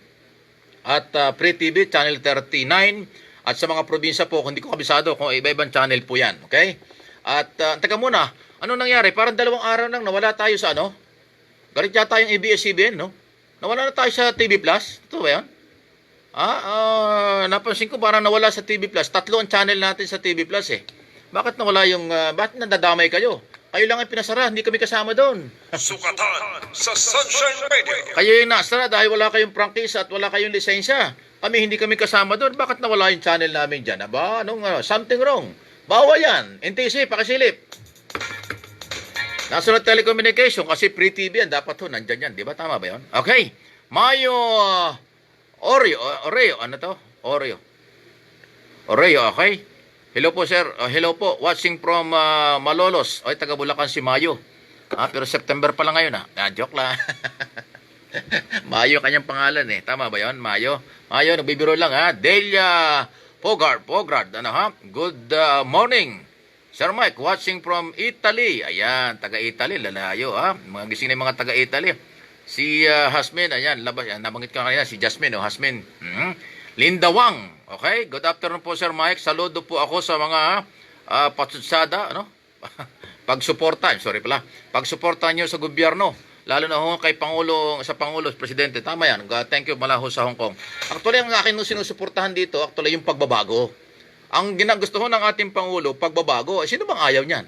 at Free TV, channel 39. At sa mga probinsya po, hindi ko kabisado kung iba-ibang channel po yan. Okay? At teka muna, ano nangyari? Parang 2 araw nang nawala tayo sa galit yata yung ABS-CBN, no? Nawala na tayo sa TV Plus. Ito ba yan? Napansin ko parang nawala sa TV Plus. 3 ang channel natin sa TV Plus eh. Bakit nawala yung... bakit nadadamay kayo? Kayo lang ang pinasara, hindi kami kasama doon. Sukatan sa Sunshine Radio. Kayo yung nasara dahil wala kayong prangkisa at wala kayong lisensya. Hindi kami kasama doon. Bakit nawala yung channel namin dyan? Something wrong. Bawa yan. NTC, pakisilip. National Telecommunication, kasi Free TV yan. Dapat nandyan yan. Di ba? Tama ba yun? Okay. Mayo... Oreo, okay? Hello po, sir. Hello po. Watching from Malolos. Taga Bulacan si Mayo. Pero September pa lang ngayon, joke lang. Mayo kanyang pangalan eh. Tama ba yun? Mayo, nagbibiro lang, Delia Pogard. Good morning. Sir Mike, watching from Italy. Ayan, taga-Italy. Lalayo, Mga gising na yung mga taga-Italy. Si Hasmin, ayan, nabanggit ko kanina, si Jasmine, Hasmin. Linda Wang. Okay? Good afternoon po, Sir Mike. Saludo po ako sa mga patsutsada, ano? Pagsuporta, sorry pala. Pagsuporta niyo sa gobyerno, lalo na ho kay Pangulo, sa Pangulo, Presidente. Tama yan. Thank you malaho sa Hong Kong. Actually, ang akin nung sinusuportahan dito, actually, yung pagbabago. Ang ginagusto ho ng ating Pangulo, pagbabago. Sino bang ayaw niyan?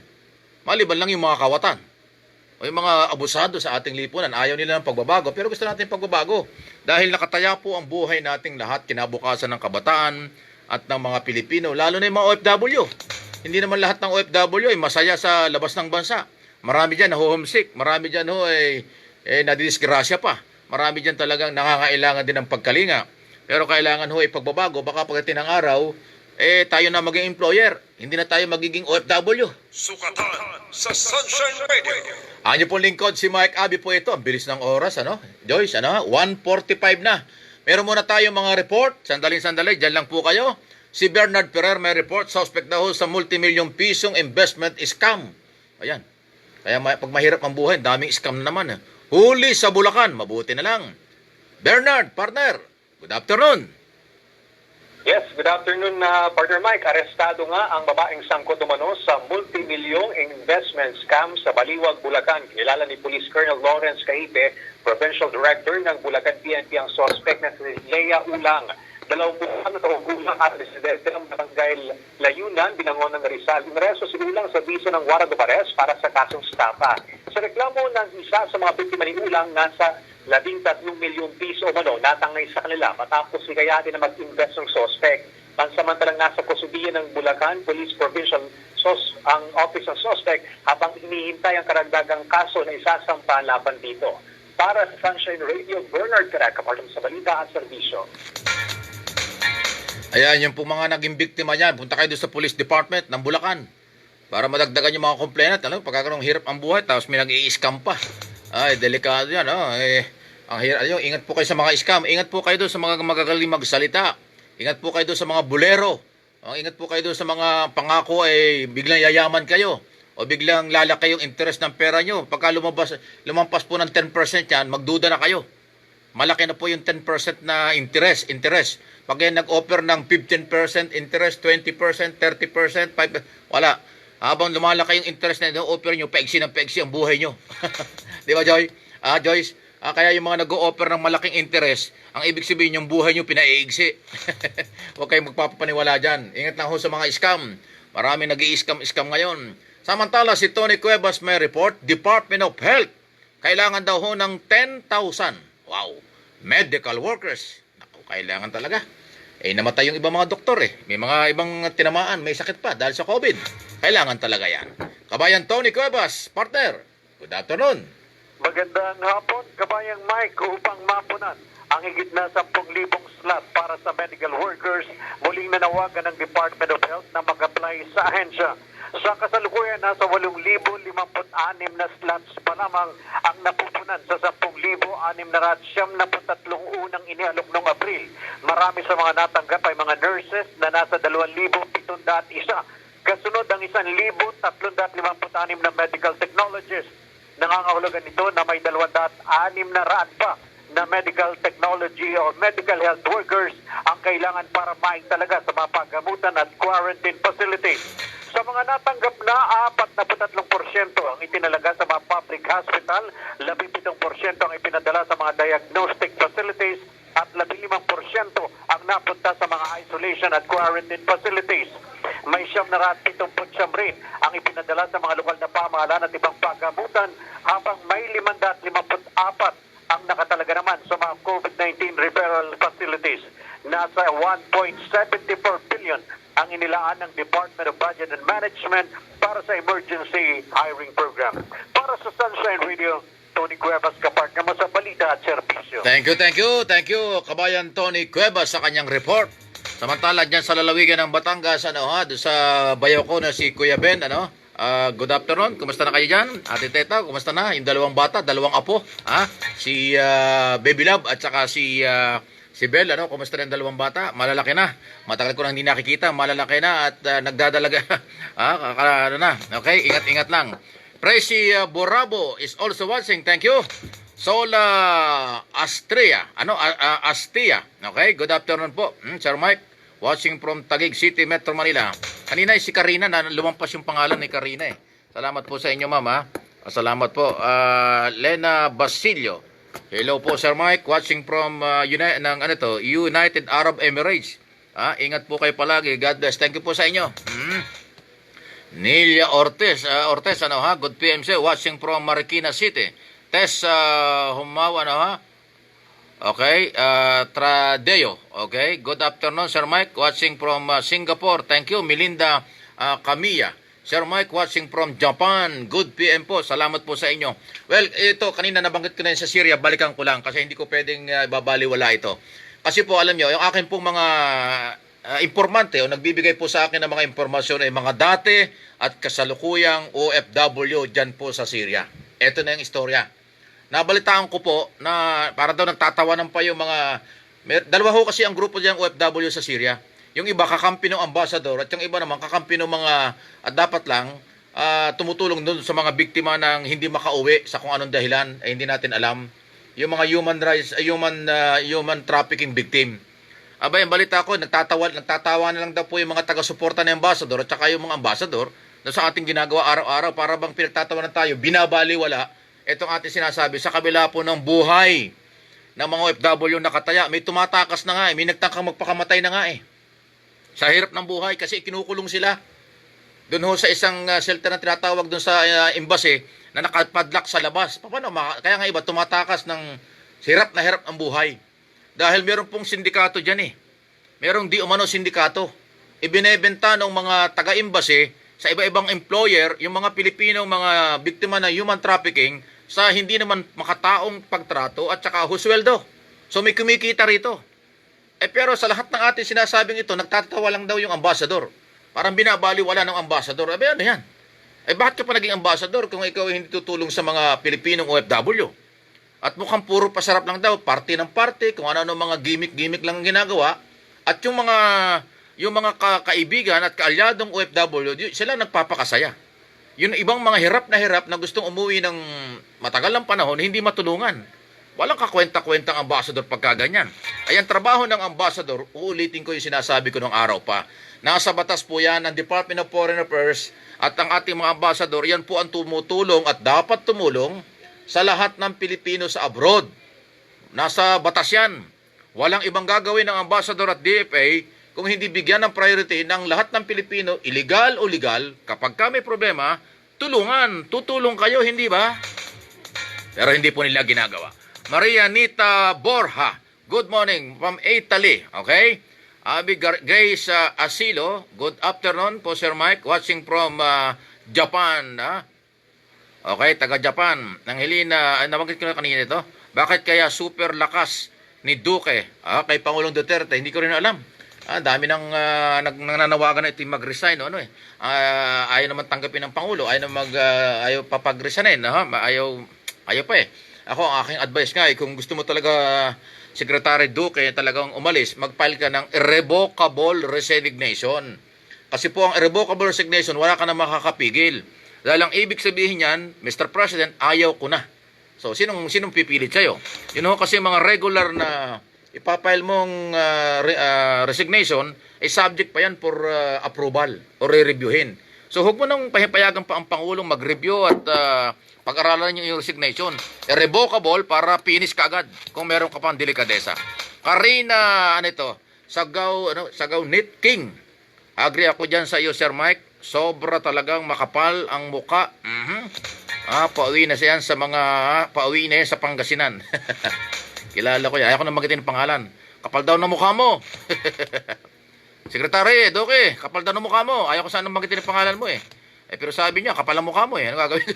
Maliban lang yung mga kawatan. O yung mga abusado sa ating lipunan, ayaw nila ng pagbabago. Pero gusto natin pagbabago. Dahil nakataya po ang buhay nating lahat, kinabukasan ng kabataan at ng mga Pilipino, lalo na yung mga OFW. Hindi naman lahat ng OFW ay masaya sa labas ng bansa. Marami dyan na homesick, marami dyan ho ay nadidisgrasya pa. Marami dyan talagang nangangailangan din ng pagkalinga. Pero kailangan ho ay pagbabago, baka pagdating ng araw, tayo na maging employer. Hindi na tayo magiging OFW. Sukatan sa Sunshine Radio. Anyo pong lingkod, si Mike Abi po ito. Ang bilis ng oras, ano? Joyce, ano? 1:45 na. Meron muna tayo mga report. Sandaling-sandali, dyan lang po kayo. Si Bernard Ferrer may report. Suspect daw sa multimillion pisong investment scam. Ayan. Kaya pag mahirap ang buhay, daming scam na naman. Huli sa Bulacan, mabuti na lang. Bernard, partner, good afternoon. Yes, good afternoon, Partner Mike. Arestado nga ang babaeng sangkot umano sa multimilyong investment scam sa Baliwag, Bulacan. Kilala ni Police Colonel Lawrence Caipe, Provincial Director ng Bulacan PNP, ang suspect na si Leia Ulang. 20 na taong gulang at residente ng barangay Layunan, Binangon ng Rizal. Inaresto si Ulang sa biso ng warrant of arrest para sa kasong estafa. Sa reklamo ng isa sa mga biktima ni Ulang, nasa 13 milyong piso umano natangay sa kanila matapos hikayatin na mag-invest ng suspect. Pansamantalang nasa kusudian ng Bulacan Police Provincial ang office ng suspect habang hinihintay ang karagdagang kaso na isasampa laban dito. Para sa Sunshine Radio, Bernard Caraca, partner sa balita at serbisyo. Ayan, yung po mga naging biktima niyan, punta kayo doon sa Police Department ng Bulacan para madagdagan yung mga complainant. Ano? Pagkakaroon hirap ang buhay, tapos may nag-i-scam pa. Ay, delikado yan. Oh. Ang hirap, ingat po kayo sa mga scam. Ingat po kayo doon sa mga magagaling magsalita. Ingat po kayo doon sa mga bulero. Ingat po kayo doon sa mga pangako biglang yayaman kayo. O biglang lalaki yung interest ng pera nyo. Pagka lumampas po ng 10% yan, magduda na kayo. Malaki na po yung 10% na interest. Pag nag-offer ng 15% interest, 20%, 30%, 5%, wala. Habang lumalaki yung interest na offer nyo, paigsi ng paigsi ang buhay nyo. Di ba, Joy? Joyce? Kaya yung mga nag-o-offer ng malaking interest, ang ibig sabihin yung buhay nyo pinaiigsi. Huwag kayong magpapaniwala dyan. Ingat lang ho sa mga scam. Marami nag-i-scam ngayon. Samantala, si Tony Cuevas may report, Department of Health. Kailangan daw ho ng 10,000. Wow. Medical workers. Naku, kailangan talaga. Namatay yung ibang mga doktor May mga ibang tinamaan, may sakit pa dahil sa COVID. Kailangan talaga yan. Kabayan Tony Cuevas, partner. Good afternoon. Magandang hapon, Kabayang Mike, upang mapunan ang higit na 10,000 slot para sa medical workers. Muling nanawagan ng Department of Health na mag-apply sa ahensya. Sa kasalukuyan, nasa 8,056 na slots pa lamang ang napupunan sa 10,673 unang inialok noong Abril. Marami sa mga natanggap ay mga nurses na nasa 2,701. Kasunod ang 1,356 na medical technologists. Nangangahulugan nito na may 206 na pa na medical technology o medical health workers ang kailangan para maitalaga sa mga paggamutan at quarantine facilities. Sa mga natanggap na, 43% ang itinalaga sa mga public hospital, 17% ang ipinadala sa mga diagnostic facilities at 15% ang napunta sa mga isolation at quarantine facilities. May 779 rin ang ipinadala sa mga lokal na pamahalaan at ibang paggamutan habang may 554 ang nakatalaga naman sa mga COVID-19 referral facilities. Nasa 1.74 billion ang inilaan ng Department of Budget and Management para sa emergency hiring program. Para sa Sunshine Radio, Tony Cuevas, kapartner mo sa balita at serbisyo. Thank you, Kabayan Tony Cuevas sa kanyang report. Samantala dyan sa lalawigan ng Batangas, doon sa bayaw ko na si Kuya Ben, good afternoon, kumusta na kayo dyan? Ate Teta, kumusta na? Yung dalawang bata, dalawang apo, si Baby Love at saka si Bel, kumusta na yung dalawang bata? Malalaki na, matagal ko nang hindi nakikita, malalaki na at nagdadalaga, okay, ingat-ingat lang. Presi Borabo is also watching, thank you. Sola Astria. Astia. Okay, good afternoon po. Sir Mike, watching from Taguig City, Metro Manila. Kanina si Karina, na lumampas yung pangalan ni Karina eh. Salamat po sa inyo, ma'am, ha? Salamat po. Lena Basilio. Hello po, Sir Mike, watching from United Arab Emirates. Ingat po kayo palagi. God bless. Thank you po sa inyo. Nelia Ortiz, good PMC, watching from Marikina City. Tess Humaw, okay, Tradeo, okay, good afternoon, Sir Mike, watching from Singapore. Thank you. Melinda Camilla. Sir Mike, watching from Japan. Good PM po. Salamat po sa inyo. Well, ito, kanina nabanggit ko na yun sa Syria, balikan ko lang kasi hindi ko pwedeng babaliwala ito. Kasi po, alam nyo, yung akin pong mga informante o nagbibigay po sa akin ng mga impormasyon ay mga dati at kasalukuyang OFW dyan po sa Syria. Ito na yung istorya. Nabalitaan ko po na para daw nagtatawanan pa yung mga... Dalawa ho kasi ang grupo dyan OFW sa Syria. Yung iba kakampi ng ambassador at yung iba naman kakampi ng mga at dapat lang tumutulong doon sa mga biktima ng hindi makauwi sa kung anong dahilan ay hindi natin alam. Yung mga human trafficking victim. Aba, yung balita ko, nagtatawa na lang daw po yung mga taga-suporta ng ambassador at saka yung mga ambassador na sa ating ginagawa araw-araw para bang pinagtatawanan tayo, binabaliwala itong ating sinasabi sa kabila po ng buhay ng mga OFW nakataya. May tumatakas na nga eh, may nagtangkang magpakamatay na nga eh. Sa hirap ng buhay kasi kinukulong sila. Doon ho sa isang shelter na tinatawag doon sa embassy na nakapadlock sa labas. Paano? Kaya nga iba tumatakas ng hirap na hirap ang buhay. Dahil meron pong sindikato dyan eh. Merong di umano sindikato. Ibinebenta ng mga taga-embassy sa iba-ibang employer yung mga Pilipinong mga biktima ng human trafficking sa hindi naman makataong pagtrato at saka husweldo. So may kumikita rito. Pero sa lahat ng ating sinasabing ito, nagtatawa lang daw yung ambassador. Parang binabaliwala ng ambassador. Ano yan? Bakit ka pa naging ambassador kung ikaw hindi tutulong sa mga Pilipinong OFW? At mukhang puro pasarap lang daw, party ng party, kung ano-ano mga gimmick-gimmick lang ginagawa. At yung mga kaibigan at kaalyadong OFW, sila nagpapakasaya. Yung ibang mga hirap na gustong umuwi ng matagal ng panahon, hindi matulungan. Walang kakwenta-kwentang ambassador pagkaganyan. Ay ang trabaho ng ambassador, uulitin ko yung sinasabi ko nung araw pa. Nasa batas po yan ng Department of Foreign Affairs at ang ating mga ambassador, yan po ang tumutulong at dapat tumulong sa lahat ng Pilipino sa abroad. Nasa batas yan. Walang ibang gagawin ng ambassador at DFA kung hindi bigyan ng priority ng lahat ng Pilipino, illegal o legal. Kapag ka may problema, tutulong kayo, hindi ba? Pero hindi po nila ginagawa. Maria Nita Borja, good morning from Italy, okay? Abi Grace Asilo, good afternoon po Sir Mike, watching from Japan, Okay, taga-Japan. Nang Helena, nabanggit ko na kanina ito. Bakit kaya super lakas ni Duque kay Pangulong Duterte? Hindi ko rin alam. Dami nang nananawagan na ito mag-resign. Ayaw naman tanggapin ng Pangulo. Ayaw papag-resignin. Ayaw pa eh. Ako, ang aking advice nga, kung gusto mo talaga Secretary Duque talagang umalis, mag-file ka ng irrevocable resignation. Kasi po ang irrevocable resignation, wala ka na makakapigil. Dahil ang ibig sabihin niyan, Mr. President, ayaw ko na. So, sinong pipilit sa'yo? Yun ho kasi mga regular na ipapile mong resignation, ay subject pa yan for approval o re-reviewin. So, huwag mo nang pahipayagan pa ang Pangulong mag-review at pag-aralan yung resignation. Irrevocable para finish ka agad kung meron ka pang delikadesa. Karina, Sagaw Knit King. Agree ako dyan sa iyo, Sir Mike. Sobra talagang makapal ang muka. Pauwi na siya sa pauwi na sa Pangasinan. Kilala ko yan. Ayaw ko na magitin ng pangalan. Kapal daw ng mukha mo. Sekretary, Doke, kapal daw ng mukha mo. Ayaw ko sana magitin ng pangalan mo eh. Pero sabi niya, kapal ang mukha mo eh. Ano gagawin?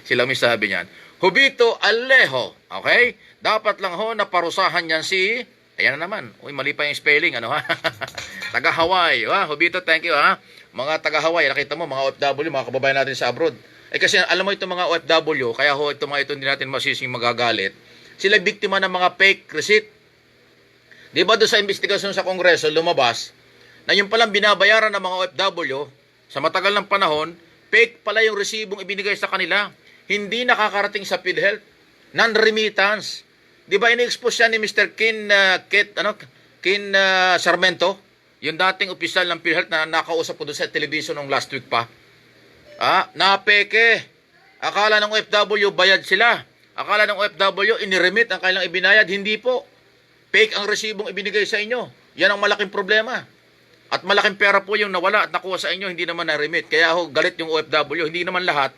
Sila may sabi niyan. Hubito Alejo. Okay? Dapat lang ho na parusahan niyan si... Ayan na naman. Uy, mali pa yung spelling. Taga Hawaii. Hubito, thank you ha. Mga taga Hawaii, nakita mo, mga OFW, mga kababayan natin sa abroad. Kasi alam mo itong mga OFW, kaya ho, ito hindi natin masising magagalit. Sila biktima ng mga fake receipt. Di ba doon sa investigasyon sa Kongreso, lumabas, na yung palang binabayaran ng mga OFW, sa matagal ng panahon, fake pala yung resibong ibinigay sa kanila. hindi nakakarating sa PhilHealth. Non-remittance. Di ba ini-expose yan ni Mr. Kin Sarmento? Yung dating opisyal ng PhilHealth na nakausap ko doon sa television nung last week pa. Napeke. Akala ng OFW bayad sila. Akala ng OFW iniremit ang kailang ibinayad. Hindi po. Fake ang resibong ibinigay sa inyo. Yan ang malaking problema. At malaking pera po yung nawala at nakuha sa inyo, hindi naman na-remit. Kaya galit yung OFW. Hindi naman lahat.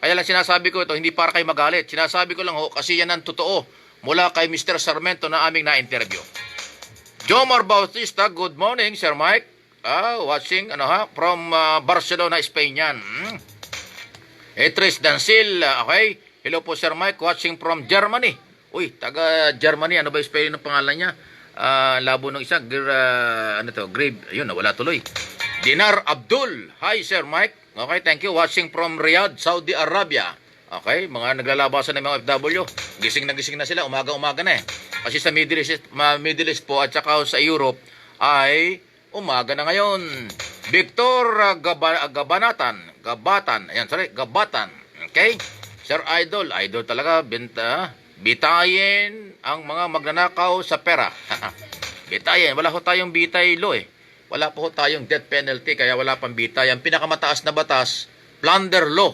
Kaya lang sinasabi ko ito, hindi para kayo magalit. Sinasabi ko lang kasi yan ang totoo mula kay Mr. Sarmento na aming na-interview. Jomar Bautista, good morning, Sir Mike. Watching from Barcelona, Spain yan. Etris Dancil, okay. Hello po, Sir Mike, watching from Germany. Uy, taga Germany, ano ba yung spelling ng pangalan niya? Labo ng isa, Grave, ayun, nawala tuloy. Dinar Abdul, hi Sir Mike. Okay, thank you. Watching from Riyadh, Saudi Arabia. Okay, mga naglalabasan ng mga OFW. Gising na sila, umaga-umaga na eh. Kasi sa Middle East po at saka sa Europe ay umaga na ngayon. Victor Gabatan. Okay? Sir Idol talaga, bitayin ang mga magnanakaw sa pera. Bitayin, wala ho tayong bitay law eh. Wala po tayong death penalty, kaya wala pang bitay. Ang pinakamataas na batas, plunder law.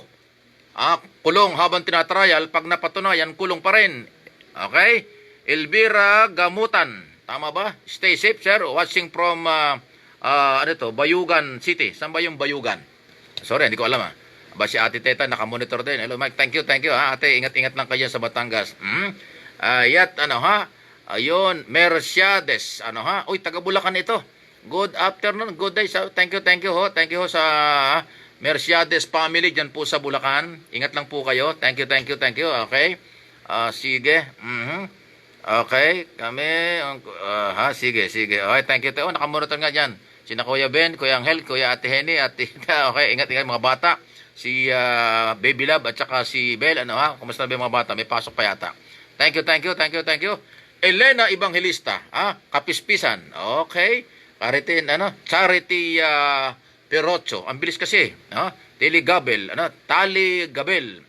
Kulong habang tinatrial, pag napatunayan, kulong pa rin. Okay? Elvira Gamutan. Tama ba? Stay safe, sir. Watching from, Bayugan City. Saan ba yung Bayugan? Sorry, hindi ko alam Ba si Ate Teta, nakamonitor din. Hello, Mike. Thank you. Ate, ingat-ingat lang kayo sa Batangas. Ayun, Mercedes. Uy, taga Bulacan ito. Good afternoon, good day. Thank you ho. Thank you ho sa Mercedes family dyan po sa Bulacan. Ingat lang po kayo. Thank you. Okay. Sige. Okay. Kami. Sige. Okay, thank you. Nakamonitor nga dyan. Sina Kuya Ben, Kuya Angel, Kuya Ate Henny, Ate okay, ingat mga bata. Si Baby Love at saka si Bel. Kumusta na ba yung mga bata? May pasok pa yata. Thank you. Elena Evangelista. Kapispisan. Okay. Charity Perocho. Ang bilis kasi. Tali Gabel.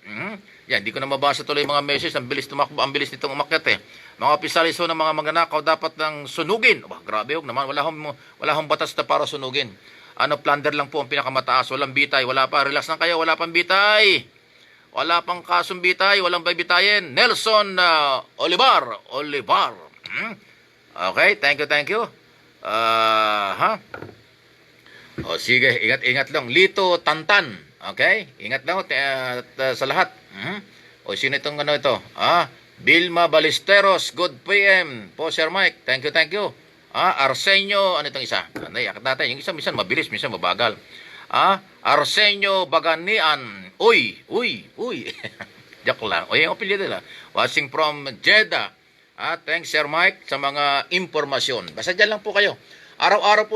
Yan, di ko na mabasa tuloy mga message. Ang bilis tumakbo. Ang bilis nitong umakyat eh. Mga opisaliso ng mga magnanakaw dapat ng sunugin. Grabe yun naman. Wala hong batas na para sunugin. Plunder lang po ang pinakamataas. Walang bitay. Wala pa. Relax lang kayo. Wala pang bitay. Wala pang kasong bitay. Walang bibitayin. Nelson Olivar. Okay, thank you. Sige, ingat lang. Lito Tantan. Okay? Ingat lang sa lahat. Sino itong ito? Vilma Ballesteros, good PM. Po, Sir Mike. Thank you. Arsenio, ano itong isa? Yakit natin. Yung isa, minsan mabilis, minsan mabagal. Arsenio Baganian. Uy. Joke lang. Yung apelyido nila. Watching from Jeddah. Thanks, Sir Mike, sa mga impormasyon. Basta dyan lang po kayo. Araw-araw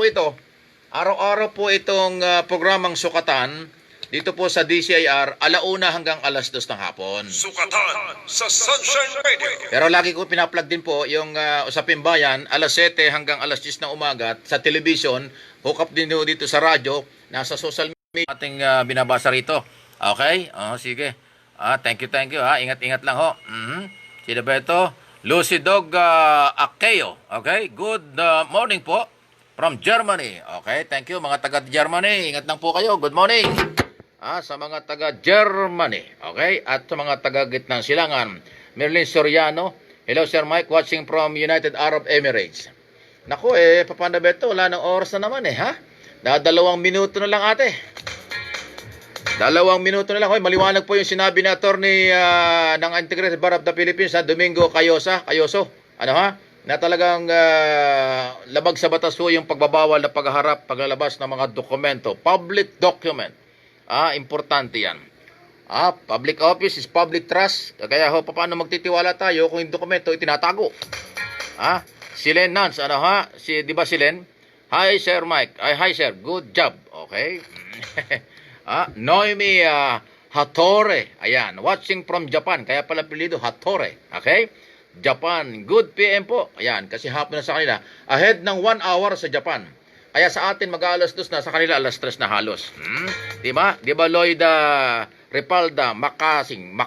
po itong programang Sukatan dito po sa DCIR, 1:00 hanggang 2:00 ng hapon. Sukatan sa Sunshine Radio. Pero lagi ko pinaplug din po yung Usaping Bayan, 7:00 hanggang 10:00 ng umaga. Sa television, hook up din dito sa radyo, nasa social media ating binabasa rito. Okay? Sige. Thank you. Ingat lang ho. Sino ba ito? Lucy Dog Akeo. Okay? Good morning po from Germany. Okay? Thank you mga taga Germany. Ingat lang po kayo. Good morning. Sa mga taga Germany. Okay? At sa mga taga Gitnang Silangan. Merlin Soriano. Hello Sir Mike, watching from United Arab Emirates. Naku paano ba ito? Wala ng oras na naman ha? 2 minuto na lang ate. 2 minuto na lang. Maliwanag po yung sinabi na attorney ng Integrated Bar of the Philippines, Domingo Cayoso. Na talagang labag sa batas po yung pagbabawal na pagharap, paglalabas ng mga dokumento. Public document. Importante yan. Public office is public trust. Kaya paano magtitiwala tayo kung yung dokumento itinatago? Silen Nance, di ba Silen? Hi Sir Mike. Hi Sir, good job. Okay. Noemi Hatore. Ayan, watching from Japan. Kaya pala apelyido Hatore. Okay? Japan. Good PM po. Ayan, kasi hapon na sa kanila. Ahead ng 1 hour sa Japan. Kaya sa atin mag-2 na, sa kanila 3 na halos. Diba? Diba Lloyd Repalda, Makasinag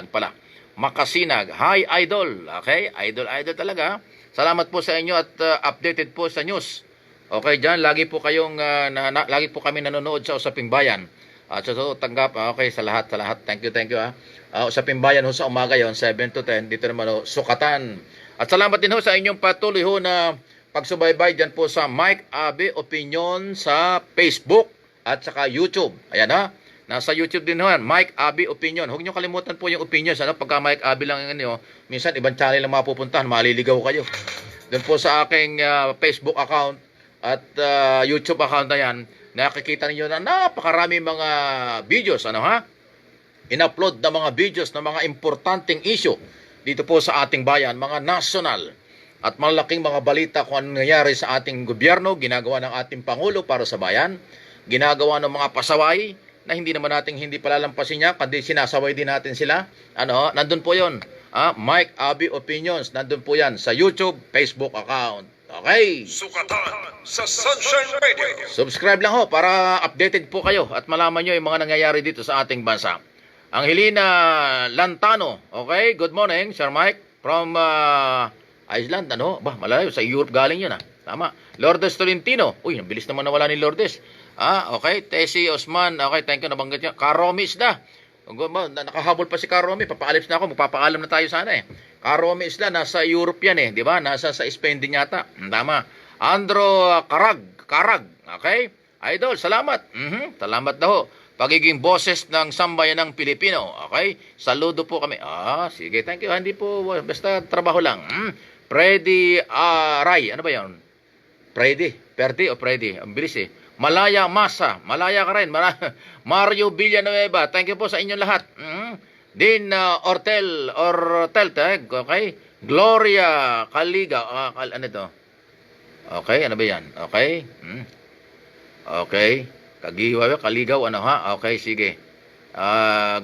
pala. Makasinag. Hi, Idol. Okay? Idol talaga. Salamat po sa inyo at updated po sa news. Okay, dyan. Lagi po lagi po kami nanonood sa Usaping Bayan. At so, tanggap. Okay, sa lahat. Thank you. Usaping Bayan ho sa umaga yon 7 to 10. Dito naman ho, Sukatan. At salamat din ho sa inyong patuloy ho na pagsubaybay dyan po sa Mike Abe Opinion sa Facebook at saka YouTube. Ayan ha. Nasa YouTube din ho yan, Mike Abe Opinion. Huwag nyo kalimutan po yung opinions. Pagka Mike Abe lang yung minsan ibang channel lang mapupuntahan, maliligaw kayo. Doon po sa aking Facebook account at YouTube account na yan, nakikita niyo na napakarami mga videos. In-upload na mga videos na mga importanteng issue dito po sa ating bayan, mga national at malaking mga balita kung ano nangyayari sa ating gobyerno, ginagawa ng ating Pangulo para sa bayan, ginagawa ng mga pasaway, na hindi naman natin hindi palalampasin niya, kundi sinasaway din natin sila. Nandun po yon. Mike Abe Opinions, nandun po yan sa YouTube, Facebook account. Okay. Sukatan sa Sunshine Radio. Subscribe lang ho para updated po kayo at malaman nyo yung mga nangyayari dito sa ating bansa. Ang Helena Lantano, okay? Good morning, Sir Mike, from Iceland, malayo, sa Europe galing yun, Tama. Lourdes Tolentino. Uy, ang bilis naman nawala ni Lourdes. Okay. Tessie Osman. Okay, thank you. Nabanggit niya. Karomi Isla. Nakahabol pa si Karomi. Papaalis na ako. Magpapaalam na tayo sana Karomi Isla. Nasa Europe yan Di ba? Nasa sa Spain din yata. Tama. Andro Karag. Okay. Idol, salamat. Salamat daw. Pagiging boses ng sambayan ng Pilipino. Okay. Saludo po kami. Sige. Thank you. Hindi po. Basta trabaho lang. Freddy Ray. Ano ba yan? Perdi o Freddy? Ang bilis Malaya Masa. Malaya ka rin. Mario Villanueva. Thank you po sa inyong lahat. Din Ortel. Okay. Gloria Kaliga. Ano ito? Okay. Ano ba yan? Okay. Okay. Kagiwa. Kaligaw. Okay. Sige.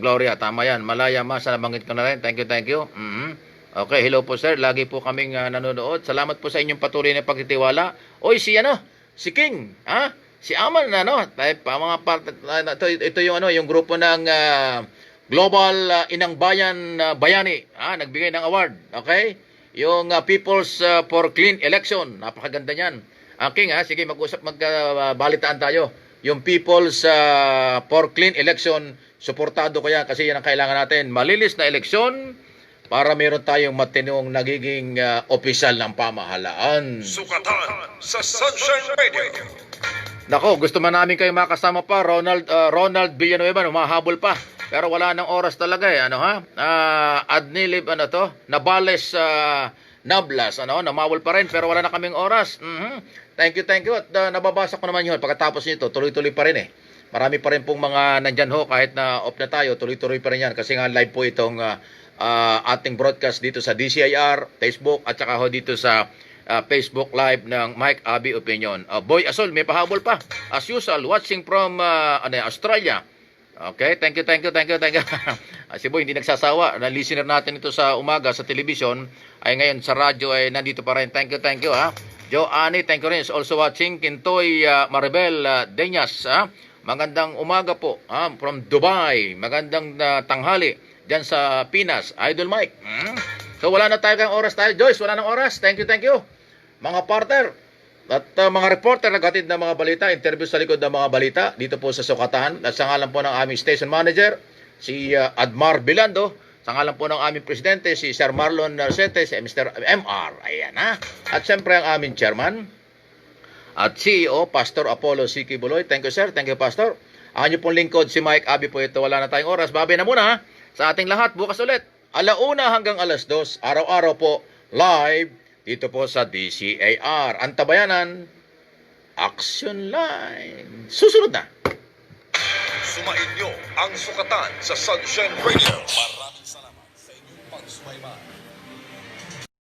Gloria. Tama yan. Malaya Masa. Nabanggit ko na rin. Thank you. Okay. Hello po sir. Lagi po kaming nanonood. Salamat po sa inyong patuloy na pagtitiwala. Oy, si King. Si Aman ito yung grupo ng Global Inang Bayan Bayani, nagbigay ng award, okay? Yung People's for Clean Election, napakaganda niyan. King, sige magbalitaan tayo. Yung People's for Clean Election, suportado ko yan kasi yan ang kailangan natin. Malinis na eleksyon para meron tayong matinong nagiging opisyal ng pamahalaan. Sukatan sa Sunshine Radio. Nako, gusto man namin kayo makasama pa, Ronald Villanueva, mahabol pa. Pero wala nang oras talaga Adnilib, Nabales, Nablas, namawal pa rin, pero wala na kaming oras. Thank you. At nababasa ko naman yun. Pagkatapos nito, tuloy-tuloy pa rin Marami pa rin pong mga nandyan kahit na off na tayo, tuloy-tuloy pa rin yan. Kasi nga live po itong ating broadcast dito sa DCIR, Facebook, at saka dito sa Facebook Live ng Mike Abe Opinion. Boy Asol, may pahabol pa. As usual, watching from Australia. Okay, thank you. Si Boy hindi nagsasawa. Na listener natin ito sa umaga sa television ay ngayon sa radyo ay nandito pa rin. Thank you Joe Ani, thank you rin. Is also watching Kintoy Maribel Deñas. Magandang umaga po from Dubai. Magandang tanghali diyan sa Pinas. Idol Mike. So wala na tayong oras tayo. Joyce, wala nang oras. Thank you. Mga partner at mga reporter naghatid ng mga balita, interview sa likod ng mga balita dito po sa Sukatan. At sa ngalan po ng aming station manager, si Admar Bilando. Sa ngalan po ng aming presidente, si Sir Marlon Narcete, si Mr. MR. Ayan At siyempre ang aming chairman at CEO, Pastor Apollo Siki Buloy. Thank you sir, thank you Pastor. Ang inyo pong lingkod, si Mike Abe po ito. Wala na tayong oras. Babay na muna sa ating lahat. Bukas ulit. 1:00 hanggang 2:00. Araw-araw po live dito po sa DCAR. Antabayanan, Action Line. Susunod na. Sumainyo ang Sukatan sa Sunshine Radio. Maraming salamat sa inyong pagsubaybay.